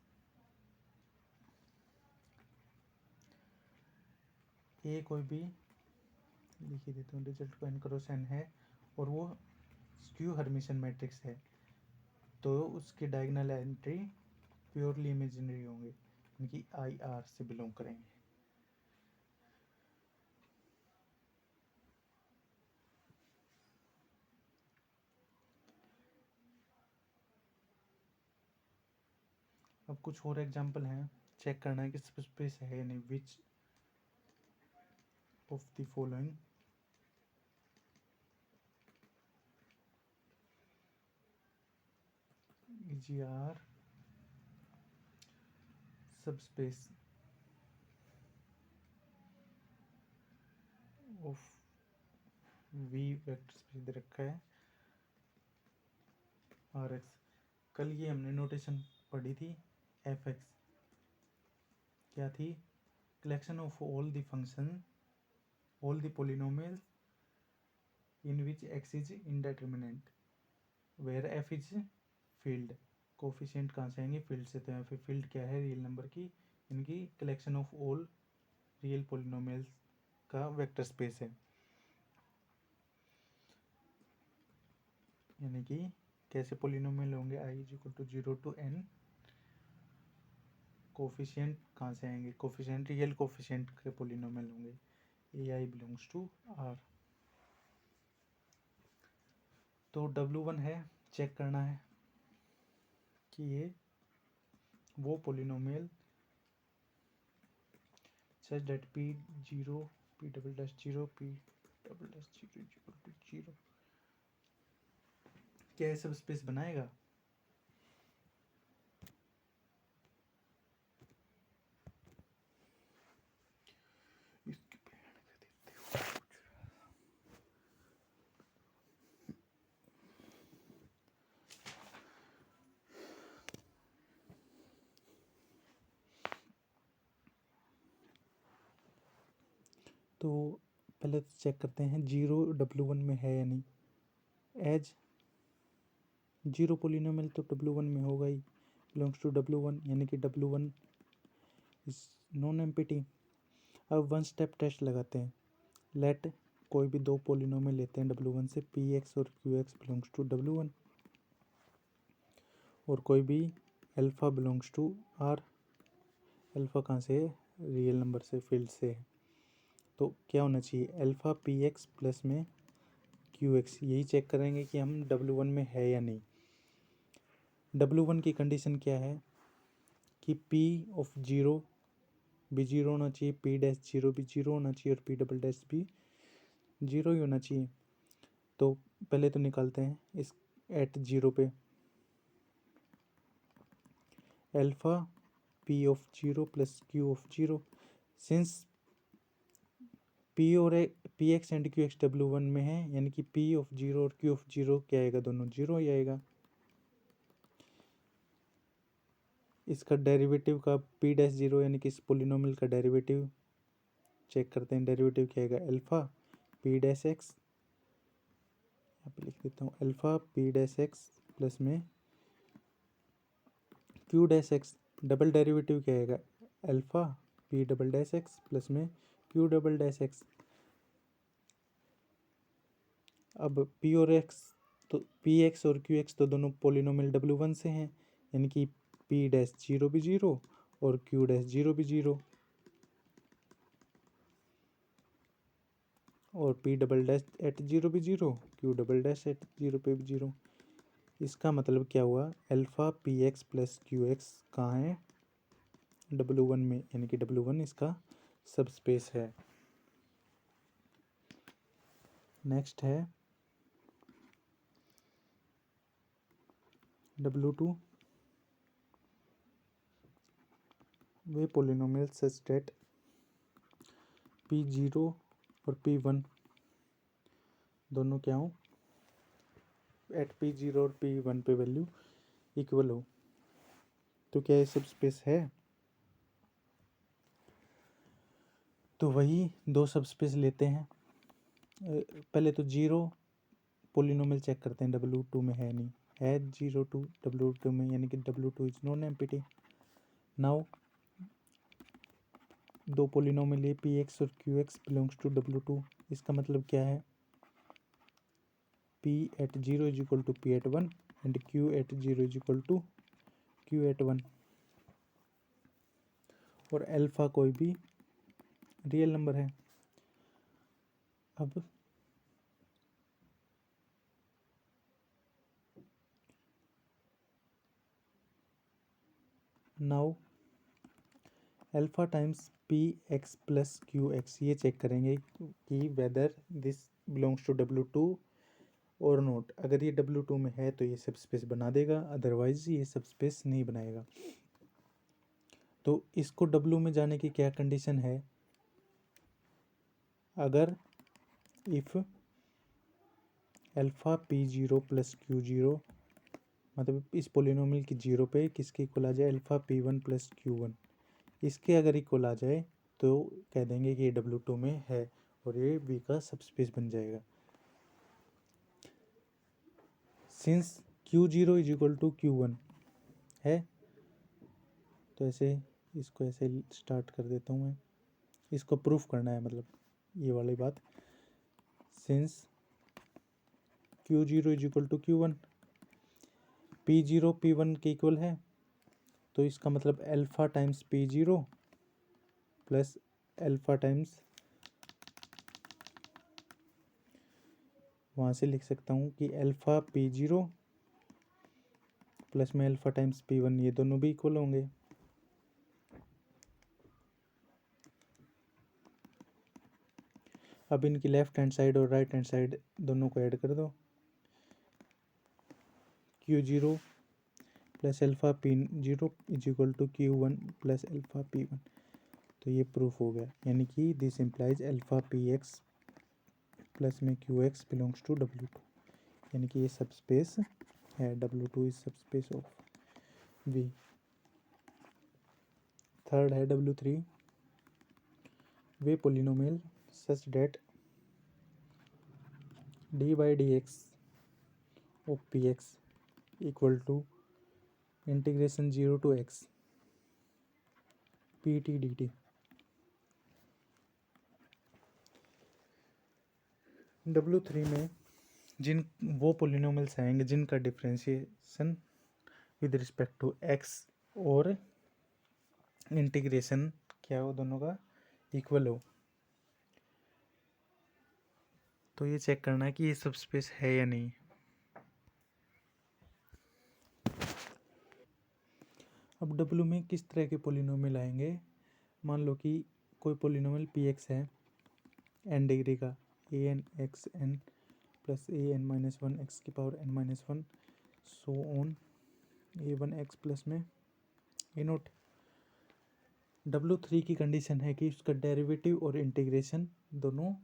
ए कोई भी, लिख ही देता हूँ, रिजल्ट को एन क्रॉस एन है और वो स्क्यू हर्मिशन मैट्रिक्स है, तो उसके डायगोनल एंट्री प्योरली इमेजिनरी होंगे, यानी कि आई आर से बिलोंग करेंगे। अब कुछ और एग्जांपल हैं, चेक करना है कि सबस्पेस है या नहीं। Which of the following EGR subspace of V vector space दे रखा है RX। कल ये हमने नोटेशन पढ़ी थी, FX क्या थी, collection of all the function all the polynomial in which X is indeterminate where F is field. Coefficient कहाँ से आएंगे, फील्ड से। तो यहाँ पे फील्ड क्या है, रियल नंबर की, इनकी collection of all real polynomials का वेक्टर स्पेस है, यानी कि कैसे पोलिनोमियल होंगे, i is equal to 0 to n। Coefficient कहाँ से आएंगे, कोफिशिएंट रियल कोफिशिएंट के पोलिनोमियल होंगे, A I belongs to R. तो W1 है, चेक करना है कि ये वो polynomial such that P0 P double dash 0 P double dash 0 is equal to 0 क्या सब स्पेस बनाएगा। तो पहले तो चेक करते हैं 0 W1 में है या नहीं। एज 0 पोलिनोमियल तो W1 में होगा ही, बिलोंग्स टू W1, यानी कि W1 इज नॉन एम्प्टी। अब वन स्टेप टेस्ट लगाते हैं। लेट कोई भी दो पोलिनोमियल लेते हैं W1 से, PX और QX बिलोंग्स टू W1, और कोई भी alpha belongs to R। Alpha कहाँ से है, रियल नंबर से, फील्ड से है। तो क्या होना चाहिए, अल्फ़ा PX प्लस में QX, यही चेक करेंगे कि हम W1 में है या नहीं। W1 की कंडीशन क्या है कि P ऑफ 0 भी 0 होना चाहिए, P डैश 0 भी 0 होना चाहिए, और P डबल डैश भी 0 ही होना चाहिए। तो पहले तो निकालते हैं इस एट 0 पे, alpha P of 0 plus Q of 0। Since P और PX एंड QX W1 में है, यानी कि P ऑफ 0 और Q ऑफ 0 क्या आएगा, दोनों 0 ही आएगा। इसका डेरिवेटिव का पी डैश जीरो यानी कि इस पोलिनोमियल का डेरिवेटिव चेक करते हैं। डेरिवेटिव क्या आएगा, अल्फा पी डैश एक्स, यहाँ पे लिख देता हूँ alpha P dash X plus में Q dash X. Double derivative क्या आएगा, alpha P double dash X plus में क्यू डबल डैश एक्स। अब पी और एक्स तो पी एक्स और क्यू एक्स तो दोनों पोलिनोमियल W1 से हैं, यानी कि पी डैश जीरो भी जीरो और क्यू डैश जीरो भी जीरो और P double dash at zero भी zero, Q double dash at zero पे भी जीरो। इसका मतलब क्या हुआ, alpha P X plus Q x कहाँ है, W1 में, यानी कि W1 इसका सब स्पेस है। नेक्स्ट है W2, way polynomial such that P0 और P1 दोनों क्या हो, एट P0 और P1 पे वैल्यू इक्वल हो। तो क्या ये सब स्पेस है, तो वही दो सब स्पेस लेते हैं। पहले तो जीरो पोलिनोमियल चेक करते हैं, W2 में है नहीं, है 0 2 W2 में, यानी कि W2 is non empty. Now दो पोलिनोमियल ए पी एक्स और Q X belongs to W2। इसका मतलब क्या है, P at zero is equal to P at one and Q at zero is equal to Q at one. और अल्फा कोई भी रियल नंबर है। अब now alpha times P X plus Q X, ये चेक करेंगे कि whether this belongs to W2 और नोट। अगर ये W2 में है तो ये सब स्पेस बना देगा, अदरवाइज ये सब स्पेस नहीं बनाएगा। तो इसको W में जाने की क्या कंडीशन है, अगर if alpha P0 plus Q0, मतलब इस पोलिनोमियल की जीरो पे किसके इक्वल आ जाए, अल्फा P1 प्लस Q1, इसके अगर इक्वल आ जाए तो कह देंगे कि ये W2 में है और ये V का सबस्पेस बन जाएगा। Since Q0 is equal to Q1 है, तो ऐसे इसको ऐसे स्टार्ट कर देता हूँ मैं, इसको प्रूफ करना है, मतलब ये वाली बात। Since Q0 is equal to Q1, P0 P1 के इक्वल है, तो इसका मतलब alpha times P0 plus alpha times, वहाँ से लिख सकता हूँ कि अल्फा P0 प्लस में अल्फा टाइम्स P1, ये दोनों भी इक्वल होंगे। अब इनकी लेफ्ट हैंड साइड और राइट हैंड साइड दोनों को ऐड कर दो, Q0 plus alpha P0 is equal to Q1 plus alpha P1। तो ये प्रूफ हो गया, यानी कि this implies alpha PX plus में QX बिलोंग्स टू W2, यानी कि ये सब स्पेस है, W2 इज सब स्पेस ऑफ V। थर्ड है W3, वे polynomial such that D by D X of P X equal to integration 0 to x P T D T. W3 में जिन वो पोलिनोमियल्स आएंगे जिनका differentiation with respect to x और इंटीग्रेशन क्या हो, दोनों का इक्वल हो, तो ये चेक करना है कि ये सब स्पेस है या नहीं। अब W में किस तरह के पोलिनोमियल आएंगे, मान लो कि कोई पोलिनोमियल Px है n डिग्री का, an x n plus an minus one X की power n minus one so on a1 x plus में ए नोट। W3 की कंडीशन है कि उसका डेरिवेटिव और इंटीग्रेशन दोनों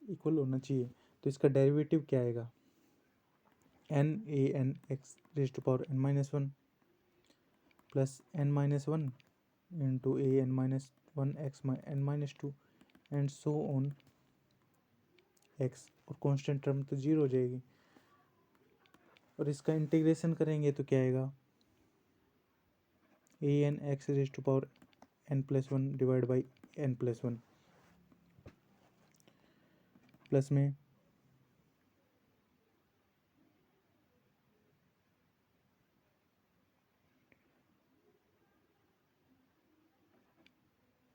इक्वल होना चाहिए। तो इसका डेरिवेटिव क्या आएगा, n a n x raise to power n minus one plus n-1 into an-1 x n-2 and so on x, और कांस्टेंट टर्म तो 0 हो जाएगी। और इसका इंटीग्रेशन करेंगे तो क्या आएगा, an x raise to power n+1 divide by n+1 plus में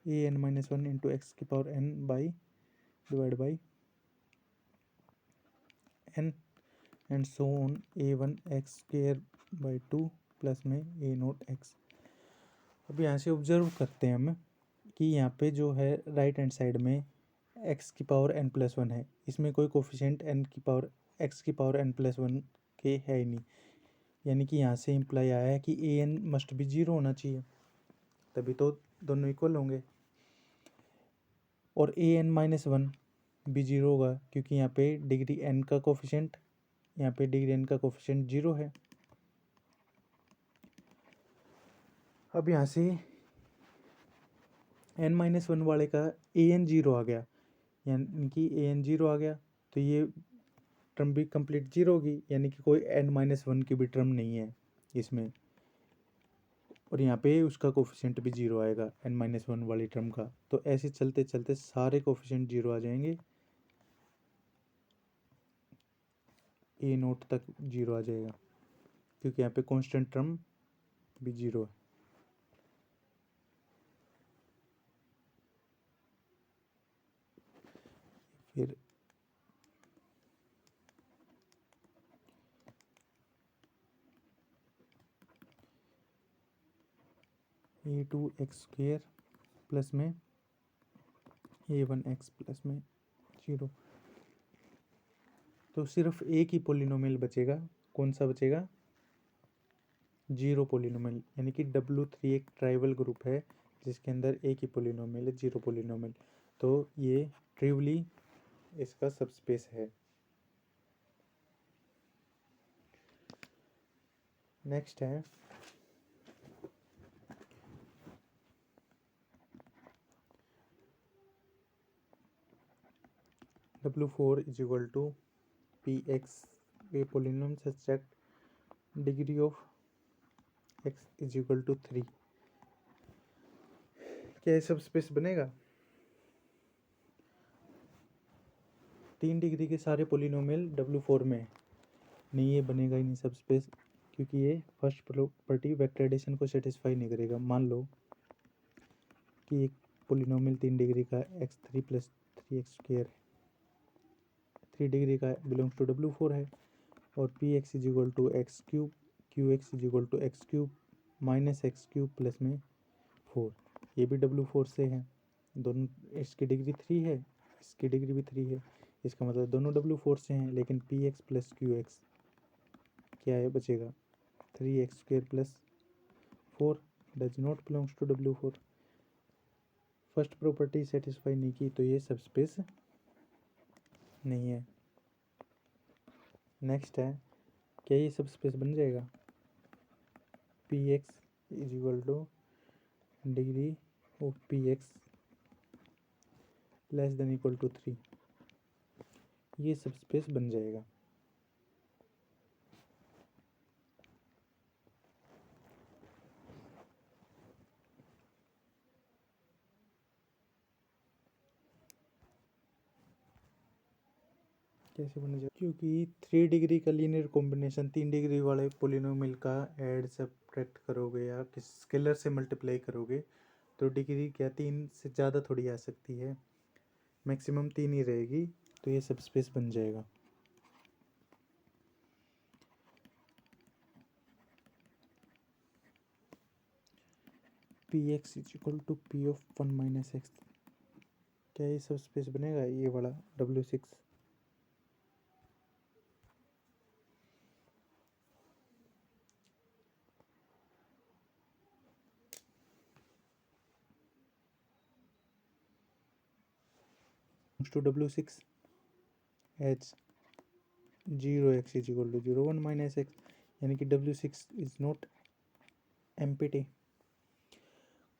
an-1 इंटू एक्स की power n by divide by n and so on a1 x square by 2 plus में a0 x। अब यहाँ से ऑब्जर्व करते हैं हम कि यहाँ पे जो है राइट हैंड साइड में x की पावर n+1 है, इसमें कोई कोफिशिएंट x की पावर n+1 के है ही नहीं, यानी कि यहाँ से इम्प्लाई आया है कि an मस्ट बी 0 होना चाहिए, तभी तो दोनों इक्वल होंगे। और an-1 भी 0 होगा क्योंकि यहाँ पे डिग्री n का कोफिशिएंट, यहाँ पे डिग्री n का कोफिशिएंट 0 है। अब यहाँ से n-1 वाले का an 0 आ गया, यानी कि an 0 आ गया तो ये टर्म भी कंप्लीट 0 होगी, यानी कि कोई n-1 की भी टर्म नहीं है इसमें। और यहाँ पे उसका कोफिशिएंट भी 0 आएगा n-1 वाली टर्म का। तो ऐसे चलते चलते सारे कोफिशिएंट 0 आ जाएंगे, a0 तक 0 आ जाएगा क्योंकि यहाँ पे कांस्टेंट टर्म भी 0 है। फिर a2 x स्क्वेयर प्लस में a1 x प्लस में 0। तो सिर्फ एक ही पोलिनोमियल बचेगा, कौन सा बचेगा, 0 पोलिनोमियल, यानी कि W3 एक ट्राइवल ग्रुप है जिसके अंदर एक ही पोलिनोमियल है, 0 पोलिनोमियल। तो ये ट्रिवली इसका सबस्पेस है। नेक्स्ट है W4 is equal to px a polynomial such that degree of x is equal to 3। क्या ये सब स्पेस बनेगा? 3 डिग्री के सारे पोलिनोमियल W4 में नहीं, ये बनेगा ही नहीं सब स्पेस, क्योंकि ये फर्स्ट प्रॉपर्टी वेक्टर एडिशन को सेटिस्फाई नहीं करेगा। मान लो कि एक पोलिनोमियल 3 डिग्री का x3 प्लस 3x स्क्वेयर है, 3 डिग्री का बिलोंग्स टू W4 है, और px is equal to X cube, qx is equal to X cube minus X cube plus में 4, ये भी W4 से है। दोनों, इसकी डिग्री 3 है, इसकी डिग्री भी 3 है, इसका मतलब दोनों W4 से हैं। लेकिन px प्लस qx क्या है, बचेगा 3x square plus 4 does not belongs to W4। First property satisfy नहीं की तो ये सब स्पेस नहीं है। नेक्स्ट है, क्या ये सब स्पेस बन जाएगा, px is equal to degree of px less than equal to 3, ये सब स्पेस बन जाएगा। कैसे बन जाएगा, क्योंकि 3 डिग्री का लीनियर कॉम्बिनेशन 3 डिग्री वाले पोलिनोमियल का ऐड सब्ट्रैक्ट करोगे या किस स्केलर से मल्टीप्लाई करोगे तो डिग्री क्या 3 से ज़्यादा थोड़ी आ सकती है, मैक्सिमम 3 ही रहेगी, तो ये सब स्पेस बन जाएगा। px is equal to p of 1 minus x, क्या ये सब स्पेस बनेगा, ये वाला W6? To W6 H 0x is equal to 0 1 minus X, यानी कि W6 इज नॉट एमपीटी।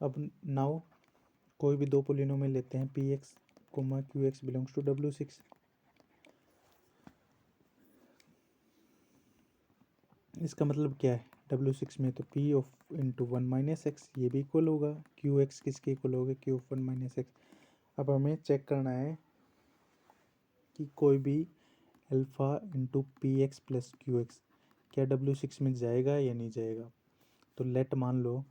अब नाउ कोई भी दो पोलिनोमियल लेते हैं P X comma Q X belongs to W6। इसका मतलब क्या है, W6 में तो P of into 1 minus X ये भी इक्वल होगा, क्यू एक्स किसके इक्वल होगा, Q ऑफ 1 माइनस एक्स। अब हमें चेक करना है कि कोई भी alpha into P X plus Q x क्या W6 में जाएगा या नहीं जाएगा। तो लेट मान लो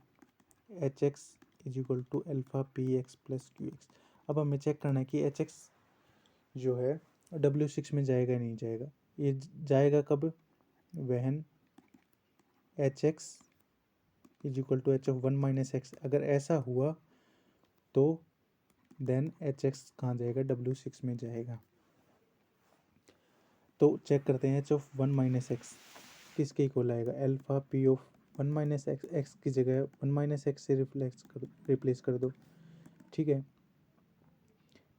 H X is equal to alpha P X plus Q X. अब हमें चेक करना है कि एच एक्स जो है W6 में जाएगा या नहीं जाएगा। ये जाएगा कब, when H X is equal to H of 1 minus X. अगर ऐसा हुआ तो देन एच एक्स कहाँ जाएगा, W6 में जाएगा। तो चेक करते हैं एच ऑफ 1 माइनस एक्स किसके इक्वल आएगा, alpha P of 1 minus x, x की जगह 1 माइनस एक्स से रिप्लेस कर दो, ठीक है।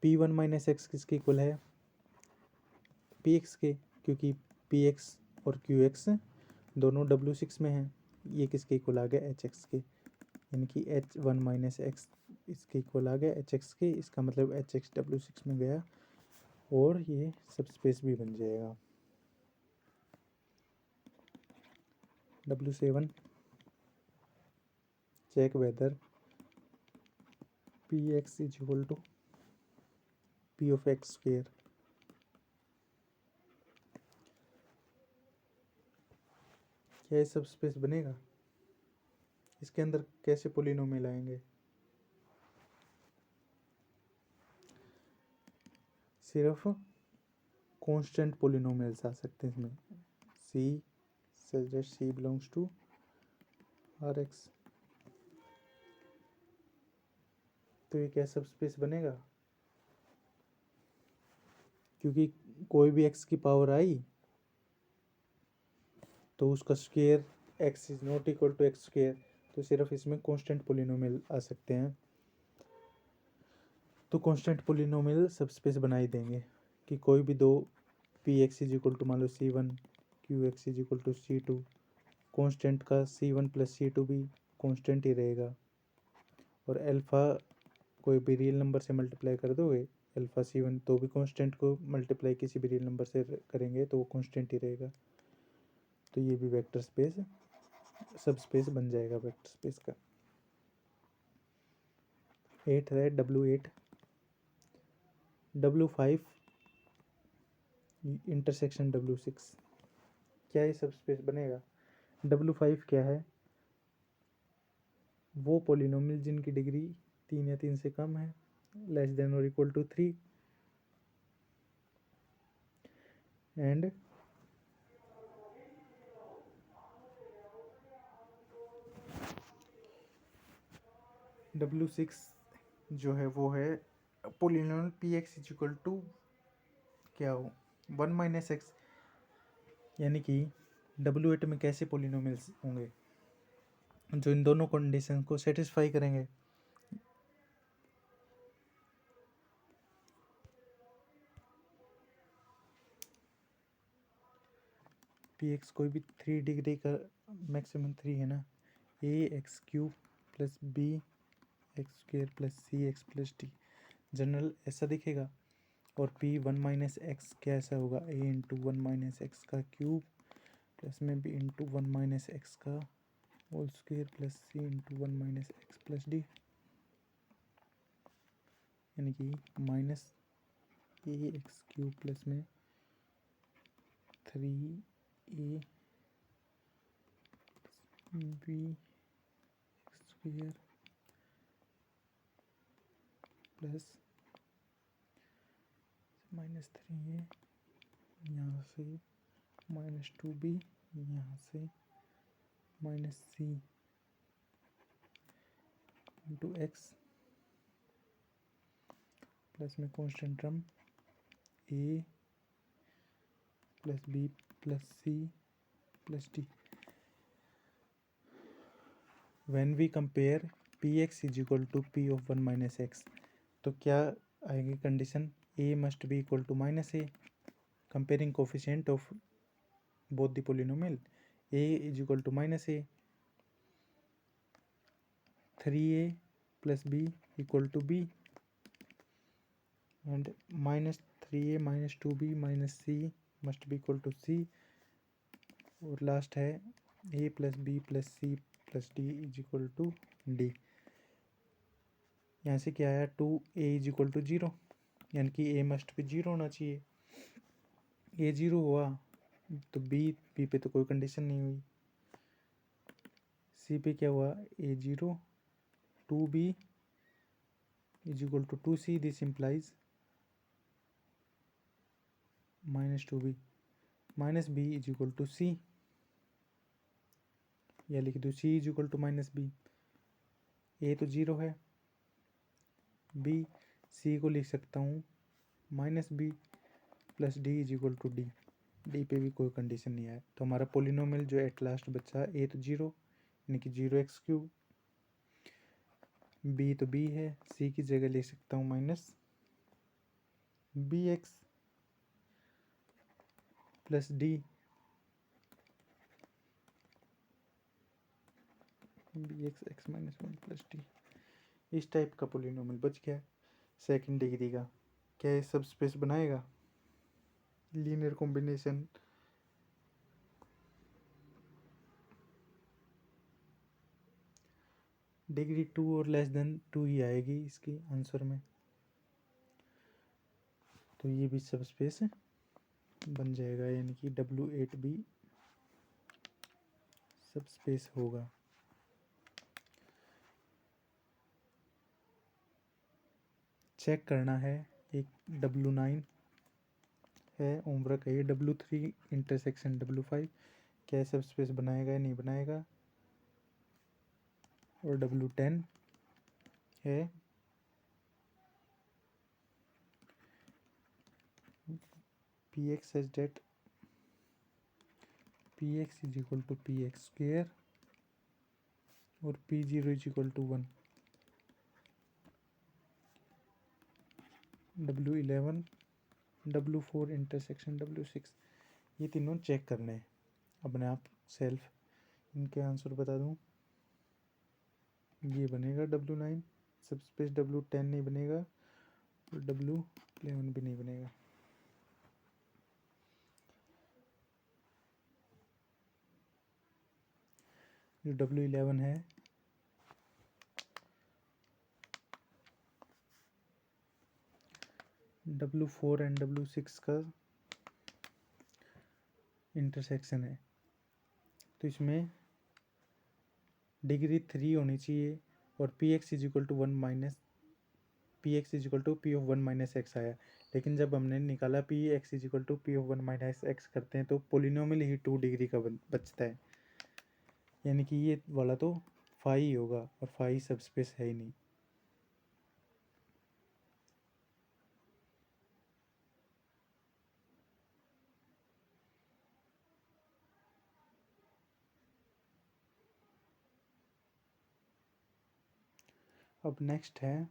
पी 1 माइनस एक्स किसके इक्वल है, पी एक्स के, क्योंकि पी एक्स और क्यू एक्स दोनों W6 में हैं। ये किसके इक्वल आ गया, एच एक्स के, यानी कि एच 1 माइनस एक्स इसके इक्वल आ गया एच एक्स के। इसका मतलब एच एक्स W6 में गया और ये सब स्पेस भी बन जाएगा। W7 check whether P X is equal to P of X square. क्या ये सब स्पेस बनेगा, इसके अंदर कैसे पोलिनोमियल आएंगे, सिर्फ कांस्टेंट पोलिनोमियल्स आ सकते हैं इसमें। C such that C belongs to R X. तो ये क्या सब स्पेस बनेगा, क्योंकि कोई भी एक्स की पावर आई तो उसका square X is not equal to X square. तो सिर्फ इसमें कांस्टेंट पोलिनोमियल आ सकते हैं। तो कांस्टेंट पोलिनोमियल सब स्पेस बना ही देंगे कि कोई भी दो P X is equal to मान लो C1 Q X is equal to C2, constant का C1 प्लस C2 भी कांस्टेंट ही रहेगा। और अल्फ़ा कोई भी रियल नंबर से मल्टीप्लाई कर दोगे अल्फ़ा C1 तो भी कांस्टेंट को मल्टीप्लाई किसी भी रियल नंबर से करेंगे तो वो कांस्टेंट ही रहेगा। तो ये भी वेक्टर स्पेस सब स्पेस बन जाएगा वेक्टर स्पेस का। 8 है W8 W5 इंटरसेक्शन W6। क्या ये सब स्पेस बनेगा, W5 क्या है, वो पोलिनोमियल जिनकी डिग्री 3 या 3 से कम है, लेस देन और इक्वल टू 3 एंड W6 जो है वो है polynomial P X is equal to क्या हो 1 माइनस एक्स। यानी कि W8 में कैसे पोलिनोमियल्स होंगे जो इन दोनों कंडीशन को सेटिस्फाई करेंगे। पी एक्स कोई भी 3 डिग्री का मैक्सिमम 3 है ना, A X cube plus B X square plus C X plus D general ऐसा दिखेगा। और पी 1 माइनस एक्स क्या ऐसा होगा, ए इंटू 1 माइनस एक्स का क्यूब प्लस में बी इंटू 1 माइनस एक्स का होल स्क्वेयर प्लस सी into 1 minus X plus D. यानी कि minus A X cube plus में 3a B square plus -3a यहाँ से -2b यहाँ से -c इंटू एक्स प्लस में constant term a plus b plus c plus d। When we compare P X is equal to P of 1 minus X तो क्या आएगी condition, a must be equal to -a। Comparing coefficient of both the polynomial a is equal to -a। 3a plus b equal to b, and minus 3a minus 2b minus c must be equal to c, और लास्ट है a plus B plus C plus D is equal to D. यहाँ से क्या आया, 2a इज इक्वल टू 0, यानी कि a मस्ट भी 0 होना चाहिए। a 0 हुआ तो b पे तो कोई कंडीशन नहीं हुई। c पे क्या हुआ, a 0, 2b is equal to 2c, this implies minus 2b minus b is equal to c, या लिख दो c is equal to minus b। a तो 0 है, b c को लिख सकता हूँ minus b plus D is equal to D. D पे भी कोई कंडीशन नहीं आया, तो हमारा पोलिनोमियल जो एट लास्ट बचा, a तो 0 यानी कि 0x3, b तो b है, c की जगह ले सकता हूँ minus bx plus D, bx x minus 1 plus D. इस टाइप का पोलिनोमियल बच गया सेकंड डिग्री का। क्या ये सब स्पेस बनाएगा, लीनियर कॉम्बिनेशन? डिग्री 2 और लेस देन 2 ही आएगी इसकी आंसर में, तो ये भी सब स्पेस बन जाएगा, यानी कि W8 भी सब स्पेस होगा। चेक करना है, एक W9 है, होमवर्क है ये, W3 इंटरसेक्शन W5 क्या सब स्पेस बनाएगा या नहीं बनाएगा, और W10 है Px such that Px is equal to Px square और P0 is equal to 1। W11 W4 intersection W6, ये तीनों चेक करने हैं अपने आप सेल्फ। इनके आंसर बता दूं, ये बनेगा W9 सब स्पेस, W10 नहीं बनेगा और W11 भी नहीं बनेगा। जो W11 है W4 एंड W6 का इंटरसेक्शन है, तो इसमें डिग्री 3 होनी चाहिए, और Px is equal to 1 minus Px is equal to P of 1 minus X आया, लेकिन जब हमने निकाला Px is equal to P of 1 minus X करते हैं तो पोलिनोमियल ही 2 डिग्री का बचता है, यानी कि ये वाला तो फाई ही होगा, और फाई सब स्पेस है ही नहीं। अब नेक्स्ट है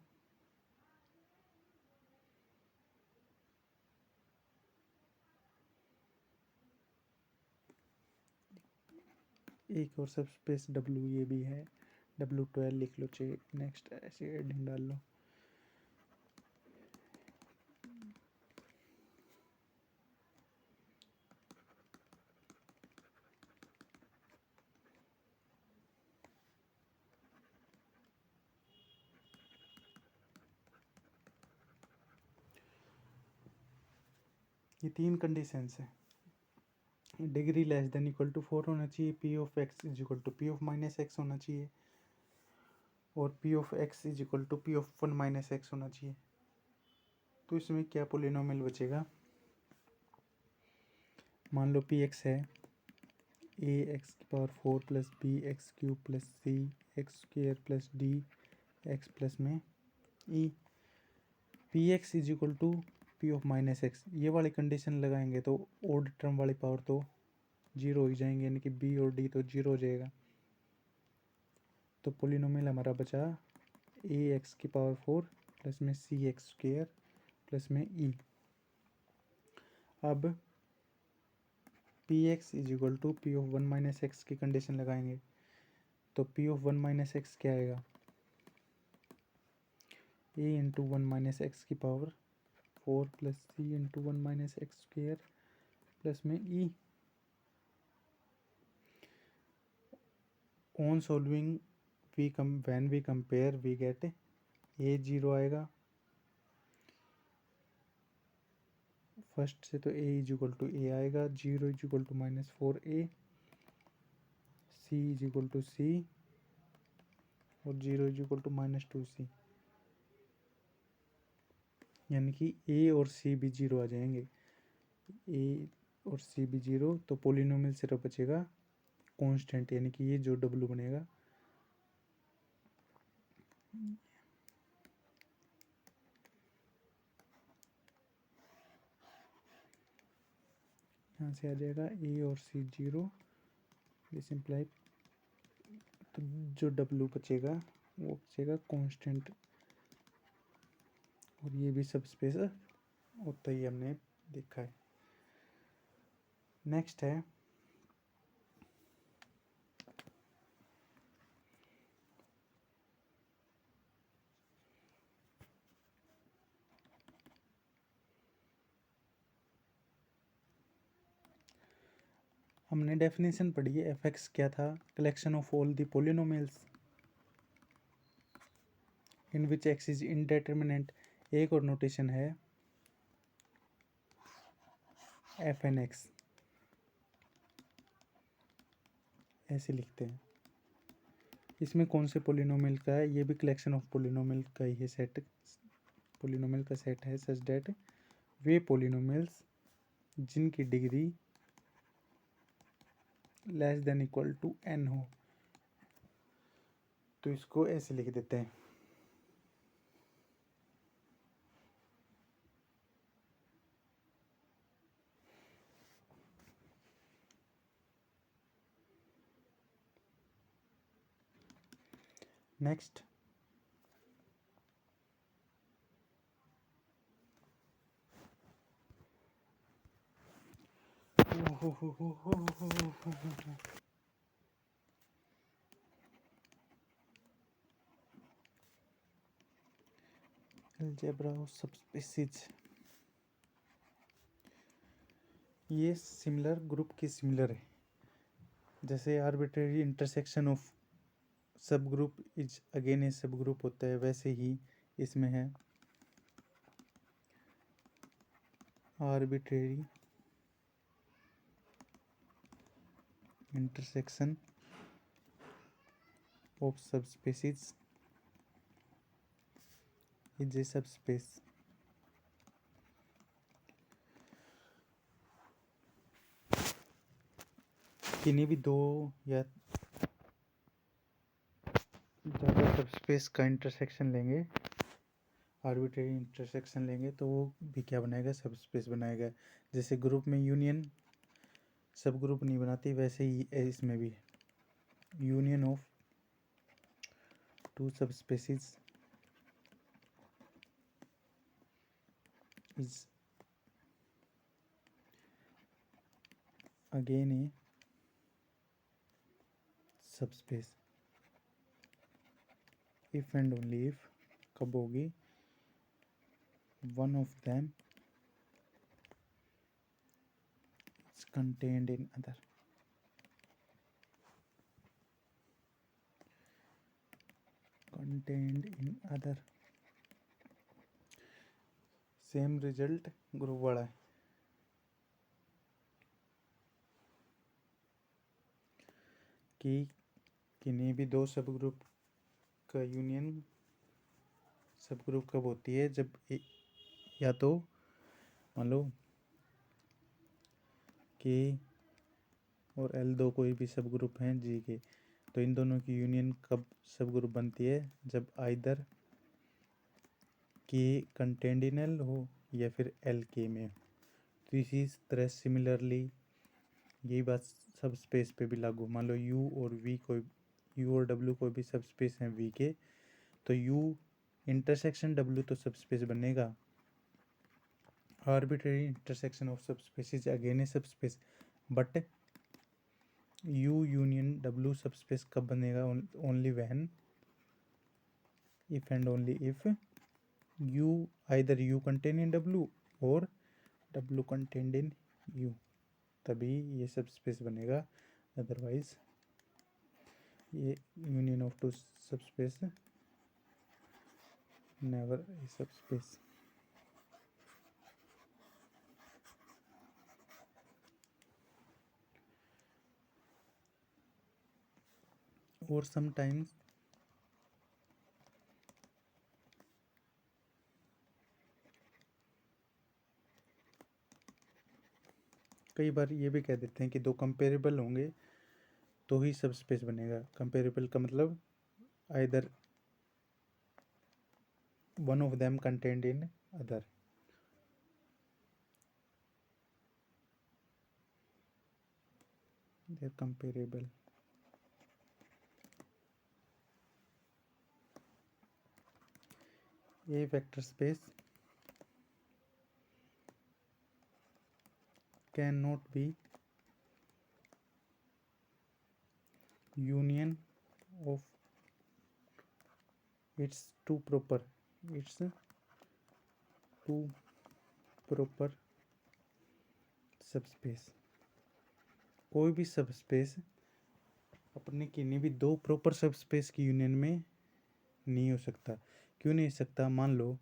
एक और सब स्पेस W, ये भी है W12 लिख लो, चाहिए नेक्स्ट ऐसे हेडिंग डाल लो। ये 3 कंडीशंस है, degree less than equal to 4 होना चाहिए, P of x is equal to P of minus x होना चाहिए, और P of x is equal to P of 1 minus x होना चाहिए। तो इसमें क्या पोलिनोमियल बचेगा, मान लो Px है ax की power 4 plus B x cube plus सी x square plus d x plus में e. Px is equal to P of minus X, ये वाली कंडीशन लगाएंगे तो ओड टर्म वाली पावर तो 0 हो जाएंगे, यानी कि b और d तो 0 हो जाएगा। तो पोलिनोमियल हमारा बचा ax की पावर 4 प्लस में सी एक्स स्क्वेयर प्लस में ई। अब Px is equal to P of 1 minus x की कंडीशन लगाएंगे, तो P ऑफ 1 माइनस एक्स क्या आएगा, a into 1 - x⁴ plus C into 1 - x² plus में e. On solving when we compare we get a 0 आएगा फर्स्ट से, तो a is equal to a आएगा, 0 is equal to -4a, c is equal to c और 0 इज इक्वल टू -2c, यानी कि ए और सी भी 0 आ जाएंगे। ए और सी भी 0, तो पोलिनोमियल सिर्फ बचेगा कांस्टेंट, यानी कि ये जो डब्लू बनेगा यहाँ से आ जाएगा ए और सी 0, दिस इम्प्लाई, तो जो डब्लू बचेगा वो बचेगा कांस्टेंट, और ये भी सब स्पेस होता ही हमने देखा है। नेक्स्ट है हमने डेफिनेशन पढ़ी है, एफ एक्स क्या था, collection of all the polynomials in which x is indeterminate. एक और नोटेशन है एफ एन एक्स, ऐसे लिखते हैं। इसमें कौन से पोलिनोमियल का है, ये भी कलेक्शन ऑफ पोलिनोमियल का ही है सेट, पोलिनोमियल का सेट है सच डेट वे पोलिनोमियल्स जिनकी degree less than equal to n हो। तो इसको ऐसे लिख देते हैं, नेक्स्ट अलजेब्रा ऑफ सबस्पेसीज, ये सिमिलर ग्रुप की सिमिलर है, जैसे आर्बिट्रेरी इंटरसेक्शन ऑफ सब ग्रुप इज अगेन ए सब ग्रुप होता है, वैसे ही इसमें है आर्बिट्रेरी इंटरसेक्शन ऑफ सब स्पेसीज इज ए सब स्पेस। किन्हीं भी दो या ज़्यादा सब स्पेस का इंटरसेक्शन लेंगे, आर्बिट्रेरी इंटरसेक्शन लेंगे, तो वो भी क्या बनाएगा, सब स्पेस बनाएगा। जैसे ग्रुप में यूनियन सब ग्रुप नहीं बनाती, वैसे ही इसमें भी यूनियन ऑफ टू सब स्पेसीज इज अगेन ए सब space if and only if, कब होगी, one of them is contained in other. Contained in other, same result group वाला है। कि किन्हीं भी दो सब ग्रुप का यूनियन सब ग्रुप कब होती है, जब या तो मान लो के और एल दो कोई भी सब ग्रुप हैं जी के, तो इन दोनों की यूनियन कब सब ग्रुप बनती है, जब आइदर के कंटेंड इन एल हो या फिर एल के में हो। तो इसी तरह सिमिलरली यही बात सब स्पेस पे भी लागू। मान लो यू और वी कोई, यू और डब्ल्यू कोई भी सब स्पेस हैं वी के, तो यू इंटरसेक्शन डब्ल्यू तो सब स्पेस बनेगा। आर्बिट्रेरी इंटरसेक्शन ऑफ सब स्पेसिस अगेन ए सब space, but you union W सब स्पेस कब बनेगा, only when, if and only if U either U contained in W और W contained in U, तभी ये सब स्पेस बनेगा, अदरवाइज ये यूनियन ऑफ टू सब स्पेस नेवर ए सब स्पेस. और समटाइम्स कई बार ये भी कह देते हैं कि दो कंपेरेबल होंगे तो ही सब स्पेस बनेगा. कंपेरेबल का मतलब either one of them contained in other. they are comparable. A vector space cannot be union of its two proper subspace. कोई भी सबस्पेस अपने किन्हीं भी दो प्रॉपर सबस्पेस की यूनियन में नहीं हो सकता. क्यों नहीं हो सकता? मान लो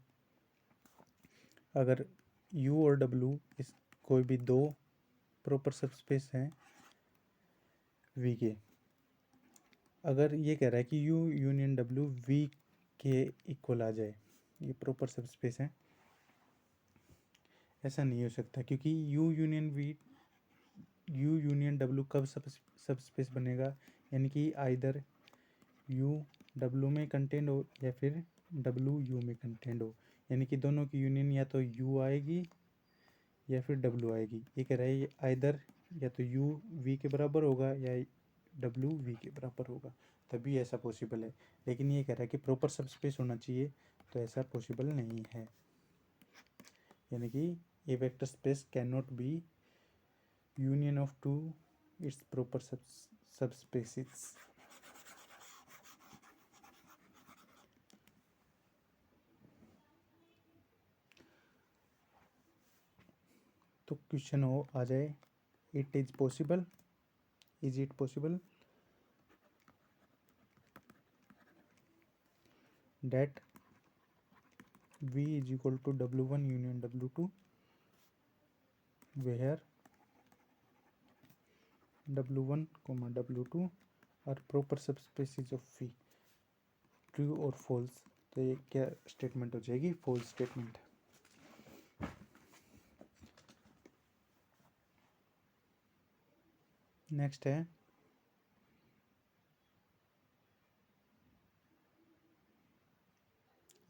अगर U और W इस कोई भी दो प्रॉपर सबस्पेस हैं V के, अगर ये कह रहा है कि U यूनियन W V के इक्वल आ जाए, ये प्रॉपर सबस्पेस है, ऐसा नहीं हो सकता. क्योंकि U यूनियन W कब सबस्पेस बनेगा? यानी कि आइदर U W में कंटेंट हो या फिर W U में कंटेंट हो. यानी कि दोनों की यूनियन या तो U आएगी या फिर W आएगी. ये कह रहा है आइदर या तो U V के बराबर होगा या W V के बराबर होगा, तभी ऐसा पॉसिबल है. लेकिन ये कह रहा है कि प्रॉपर सबस्पेस होना चाहिए, तो ऐसा पॉसिबल नहीं है. यानी कि a vector space can not be union of two its proper subspaces. तो क्वेश्चन हो आ जाए, it is possible, is it possible that V is equal to W1 union W2 where W1 comma W2 are proper subspecies of V. True और फॉल्स. तो ये क्या स्टेटमेंट हो जाएगी? False statement. नेक्स्ट है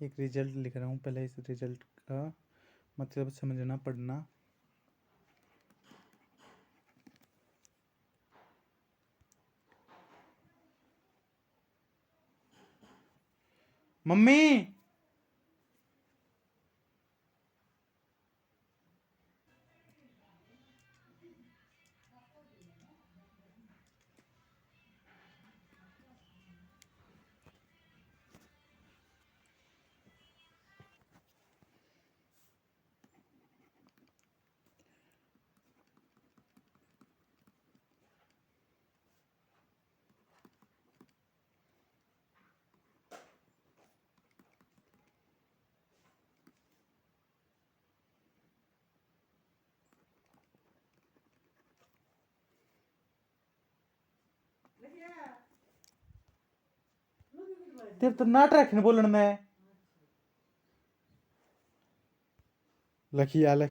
एक रिजल्ट लिख रहा हूँ. पहले इस रिजल्ट का मतलब समझना पड़ना. मम्मी तेरे तो नाट रखने बोलन में लखिया लख.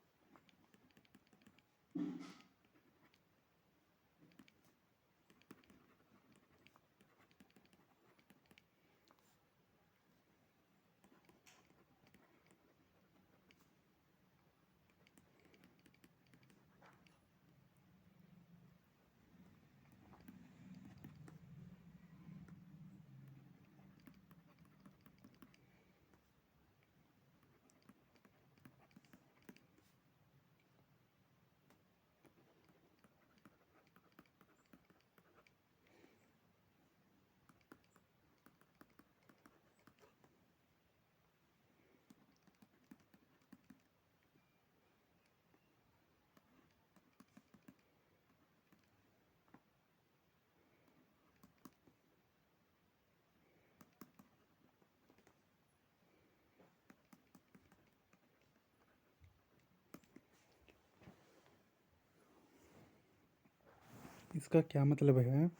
इसका क्या मतलब है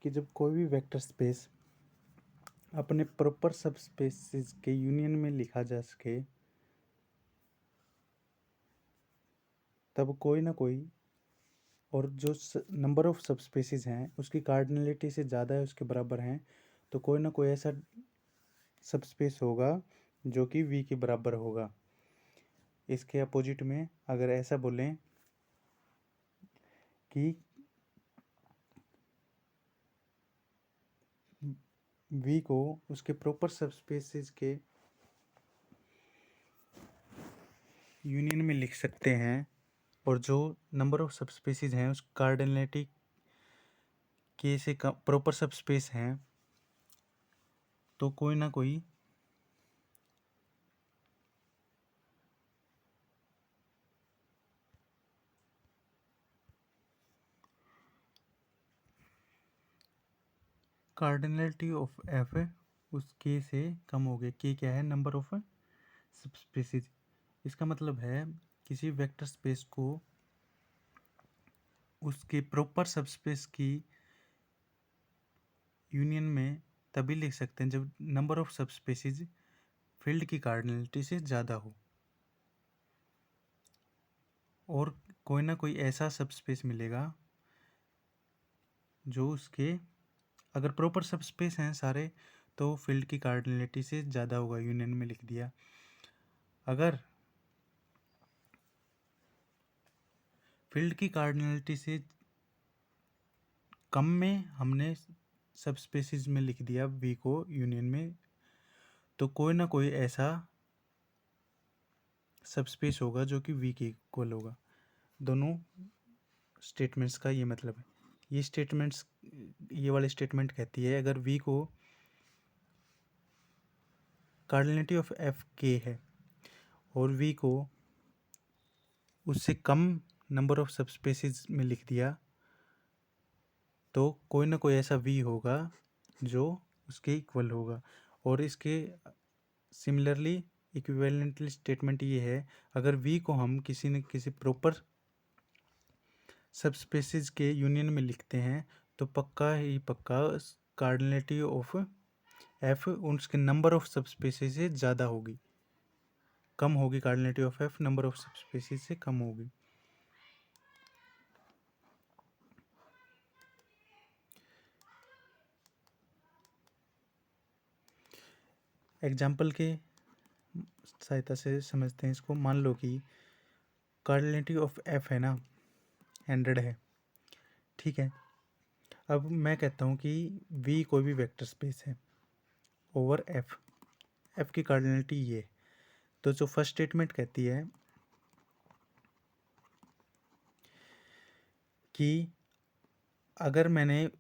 कि जब कोई भी वेक्टर स्पेस अपने प्रॉपर सब स्पेसिस के यूनियन में लिखा जा सके, तब कोई ना कोई, और जो नंबर ऑफ सब स्पेसिस हैं उसकी कार्डिनलिटी से ज़्यादा है, उसके बराबर हैं, तो कोई ना कोई ऐसा सब स्पेस होगा जो कि वी के बराबर होगा। इसके अपोजिट में अगर ऐसा बोलें कि वी को उसके प्रॉपर सब स्पेसिस के यूनियन में लिख सकते हैं, और जो नंबर ऑफ सब स्पेसिस हैं उस कार्डिनलिटी के से प्रॉपर सब स्पेस हैं, तो कोई ना कोई कार्डिनलिटी ऑफ एफ उस के से कम हो गया। के क्या है? नंबर ऑफ सब स्पेसिस। इसका मतलब है किसी वेक्टर स्पेस को उसके प्रॉपर सब स्पेस की यूनियन में तभी लिख सकते हैं जब नंबर ऑफ सब स्पेसिस फील्ड की कार्डिनलिटी से ज़्यादा हो, और कोई ना कोई ऐसा सब स्पेस मिलेगा जो उसके, अगर प्रॉपर सब स्पेस हैं सारे तो फील्ड की कार्डिनलिटी से ज़्यादा होगा, यूनियन में लिख दिया। अगर फील्ड की कार्डिनलिटी से कम में हमने सब स्पेसिस में लिख दिया वी को यूनियन में, तो कोई ना कोई ऐसा सब स्पेस होगा जो कि वी के इक्वल होगा। दोनों स्टेटमेंट्स का ये मतलब है। ये स्टेटमेंट्स, ये वाली स्टेटमेंट कहती है अगर वी को कार्डिनलिटी ऑफ एफ के है और वी को उससे कम नंबर ऑफ सब स्पेसिस में लिख दिया, तो कोई ना कोई ऐसा वी होगा जो उसके इक्वल होगा। और इसके सिमिलरली इक्विवेलेंटली स्टेटमेंट ये है, अगर वी को हम किसी न किसी प्रॉपर सब स्पेसिस के यूनियन में लिखते हैं तो पक्का ही पक्का कार्डिनलिटी ऑफ एफ उसके नंबर ऑफ सब स्पेसिस से ज़्यादा होगी, कम होगी। Cardinality of F number of सब स्पेसिस से कम होगी। एग्जाम्पल के सहायता से समझते हैं इसको। मान लो कि कार्डिनलिटी ऑफ एफ है ना 100 है, ठीक है। अब मैं कहता हूँ कि वी कोई भी वेक्टर स्पेस है ओवर एफ, एफ की कार्डिनलिटी ये, तो जो फर्स्ट स्टेटमेंट कहती है कि अगर मैंने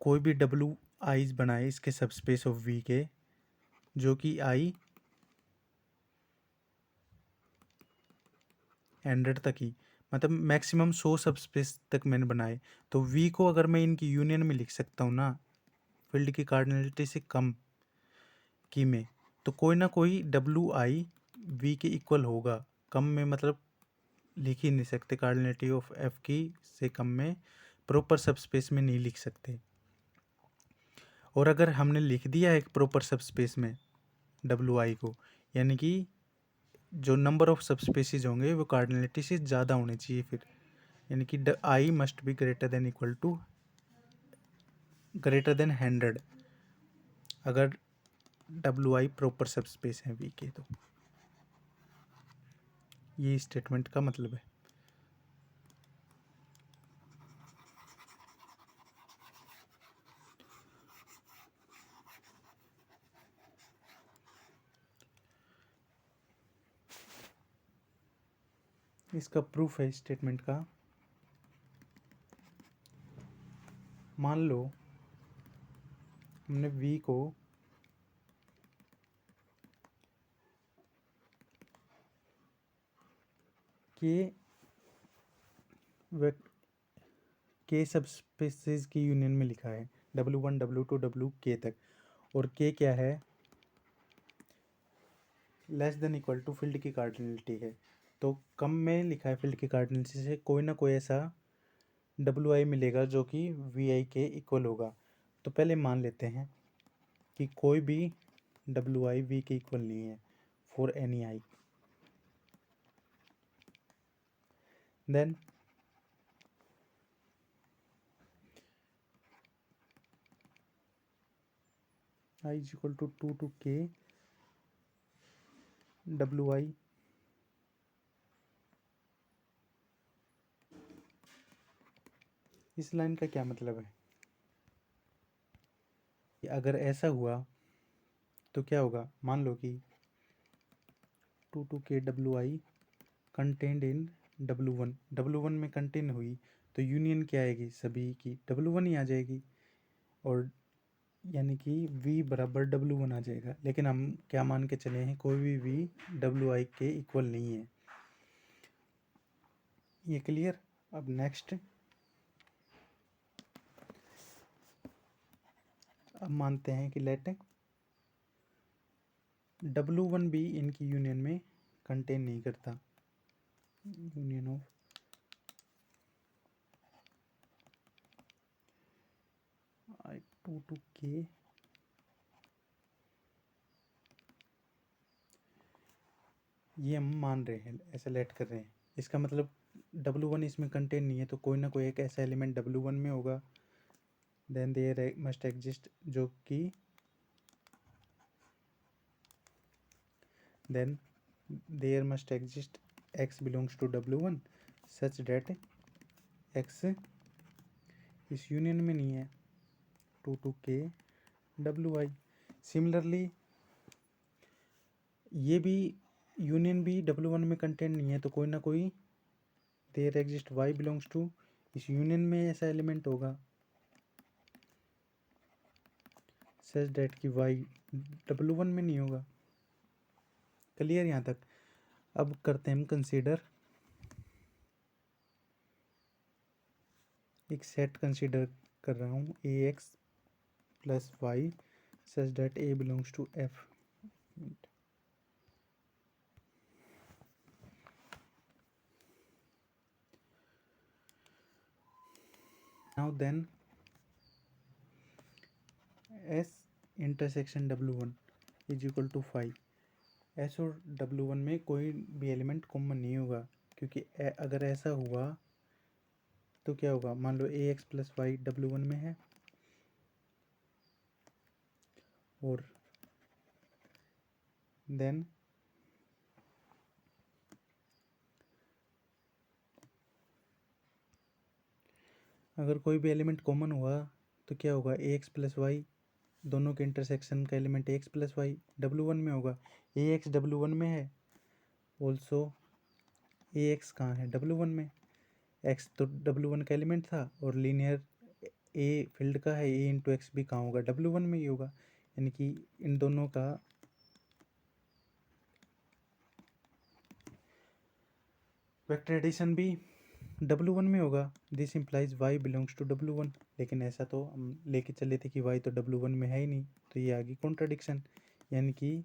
कोई भी डब्ल्यू आईज बनाए इसके सब स्पेस ऑफ वी के, जो कि आई 100 तक ही, मतलब मैक्सिमम 100 सब स्पेस तक मैंने बनाए, तो वी को अगर मैं इनकी यूनियन में लिख सकता हूँ ना फील्ड की कार्डिनलिटी से कम की में, तो कोई ना कोई डब्ल्यू आई वी के इक्वल होगा। कम में मतलब लिख ही नहीं सकते, कार्डिनलिटी ऑफ एफ की से कम में प्रॉपर सब स्पेस में नहीं लिख सकते। और अगर हमने लिख दिया एक प्रॉपर सब स्पेस में डब्ल्यू आई को, यानी कि जो नंबर ऑफ सब स्पेसिस होंगे वो कार्डिनलिटी से ज़्यादा होने चाहिए फिर, यानी कि I must be greater than equal to greater than 100 अगर W I proper subspace है वी के। तो ये स्टेटमेंट का मतलब है। इसका प्रूफ है स्टेटमेंट का। मान लो हमने वी को के सब स्पेसिस की यूनियन में लिखा है, W1 W2 W के तक, और के क्या है? Less than equal to field की कार्डिनलिटी है। तो कम में लिखा है फील्ड की कार्डिनलिटी से, कोई ना कोई ऐसा WI मिलेगा जो कि VI के इक्वल होगा। तो पहले मान लेते हैं कि कोई भी WI V के इक्वल नहीं है for any I। Then I is equal to 2 to K WI इस लाइन का क्या मतलब है? अगर ऐसा हुआ तो क्या होगा, मान लो कि 2 to K WI contained in W1 में कंटेन हुई तो यूनियन क्या आएगी, सभी की W1 ही आ जाएगी, और यानी कि V बराबर W1 आ जाएगा। लेकिन हम क्या मान के चले हैं, कोई भी V WI के इक्वल नहीं है। ये क्लियर? अब नेक्स्ट, अब मानते हैं कि लेट W1 भी इनकी यूनियन में कंटेन नहीं करता। Union of I2 to K ये हम मान रहे हैं, ऐसा लेट कर रहे हैं। इसका मतलब W1 इसमें कंटेन नहीं है तो कोई ना कोई एक ऐसा एलिमेंट W1 में होगा। देन देयर मस्ट एग्जिस्ट जो कि then there must exist x belongs to W1 such that x इस यूनियन में नहीं है 2 to K WI। सिमिलरली ये भी यूनियन भी W1 में कंटेंट नहीं है तो कोई ना कोई there exist y belongs to इस यूनियन में ऐसा एलिमेंट होगा सच डेट कि y W1 में नहीं होगा। क्लियर यहाँ तक? अब करते हैं हम कंसीडर, एक सेट कंसीडर कर रहा हूँ AX plus Y such that A belongs to F। Now then S intersection W1 is equal to 5। S और W1 में कोई भी एलिमेंट कॉमन नहीं होगा, क्योंकि अगर ऐसा हुआ तो क्या होगा, मान लो AX प्लस वाई W1 में है और देन अगर कोई भी एलिमेंट कॉमन हुआ तो क्या होगा, AX प्लस वाई दोनों के इंटरसेक्शन का element AX plus Y W1 में होगा। AX W1 में है, ऑल्सो AX कहाँ है, W1 में। X तो W1 का एलिमेंट था और लीनियर A फील्ड का है, A इंटू एक्स भी कहाँ होगा, W1 में ही होगा। यानी कि इन दोनों का वेक्टर एडिशन भी W1 में होगा। This implies y belongs to W1। लेकिन ऐसा तो हम लेके चले थे कि y तो W1 में है ही नहीं, तो ये आ गई कॉन्ट्राडिक्शन। यानी कि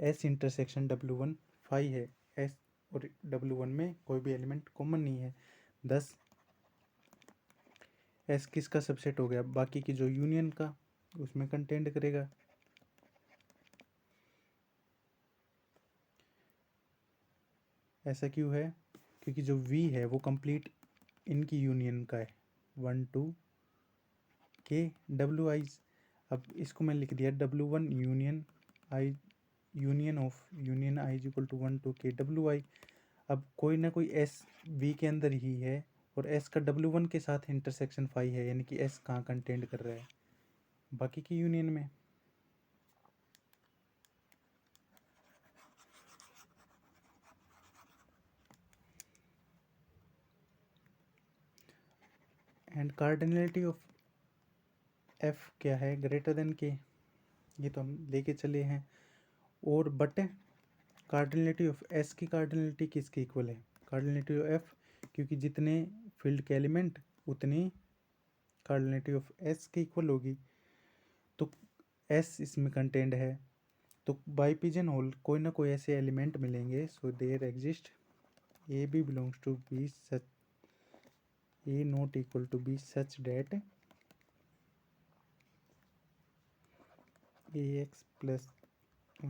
S इंटरसेक्शन W1 फाई है, S और W1 में कोई भी एलिमेंट कॉमन नहीं है। दस S किसका सबसेट हो गया, बाकी की जो यूनियन का उसमें कंटेंट करेगा। ऐसा क्यों है, क्योंकि जो V है वो कंप्लीट इनकी यूनियन का है, 1 2 K WI। अब इसको मैं लिख दिया W1 union I union of union I is equal to 1 2 K WI। अब कोई ना कोई S V के अंदर ही है और S का W1 के साथ इंटरसेक्शन फाई है, यानी कि S कहाँ कंटेंट कर रहा है, बाकी की यूनियन में। एंड कार्डिनलिटी ऑफ F क्या है, ग्रेटर देन K, ये तो हम लेके चले हैं। और बट कार्डिनलिटी ऑफ S की कार्डिनलिटी किसके इक्वल है, कार्डिनलिटी ऑफ F, क्योंकि जितने फील्ड के एलिमेंट उतनी कार्डिनलिटी ऑफ S के इक्वल होगी। तो S इसमें कंटेंट है, तो बाई पिजन होल कोई ना कोई ऐसे एलिमेंट मिलेंगे, so there exist A B belongs to B such A not equal to B such that ax plus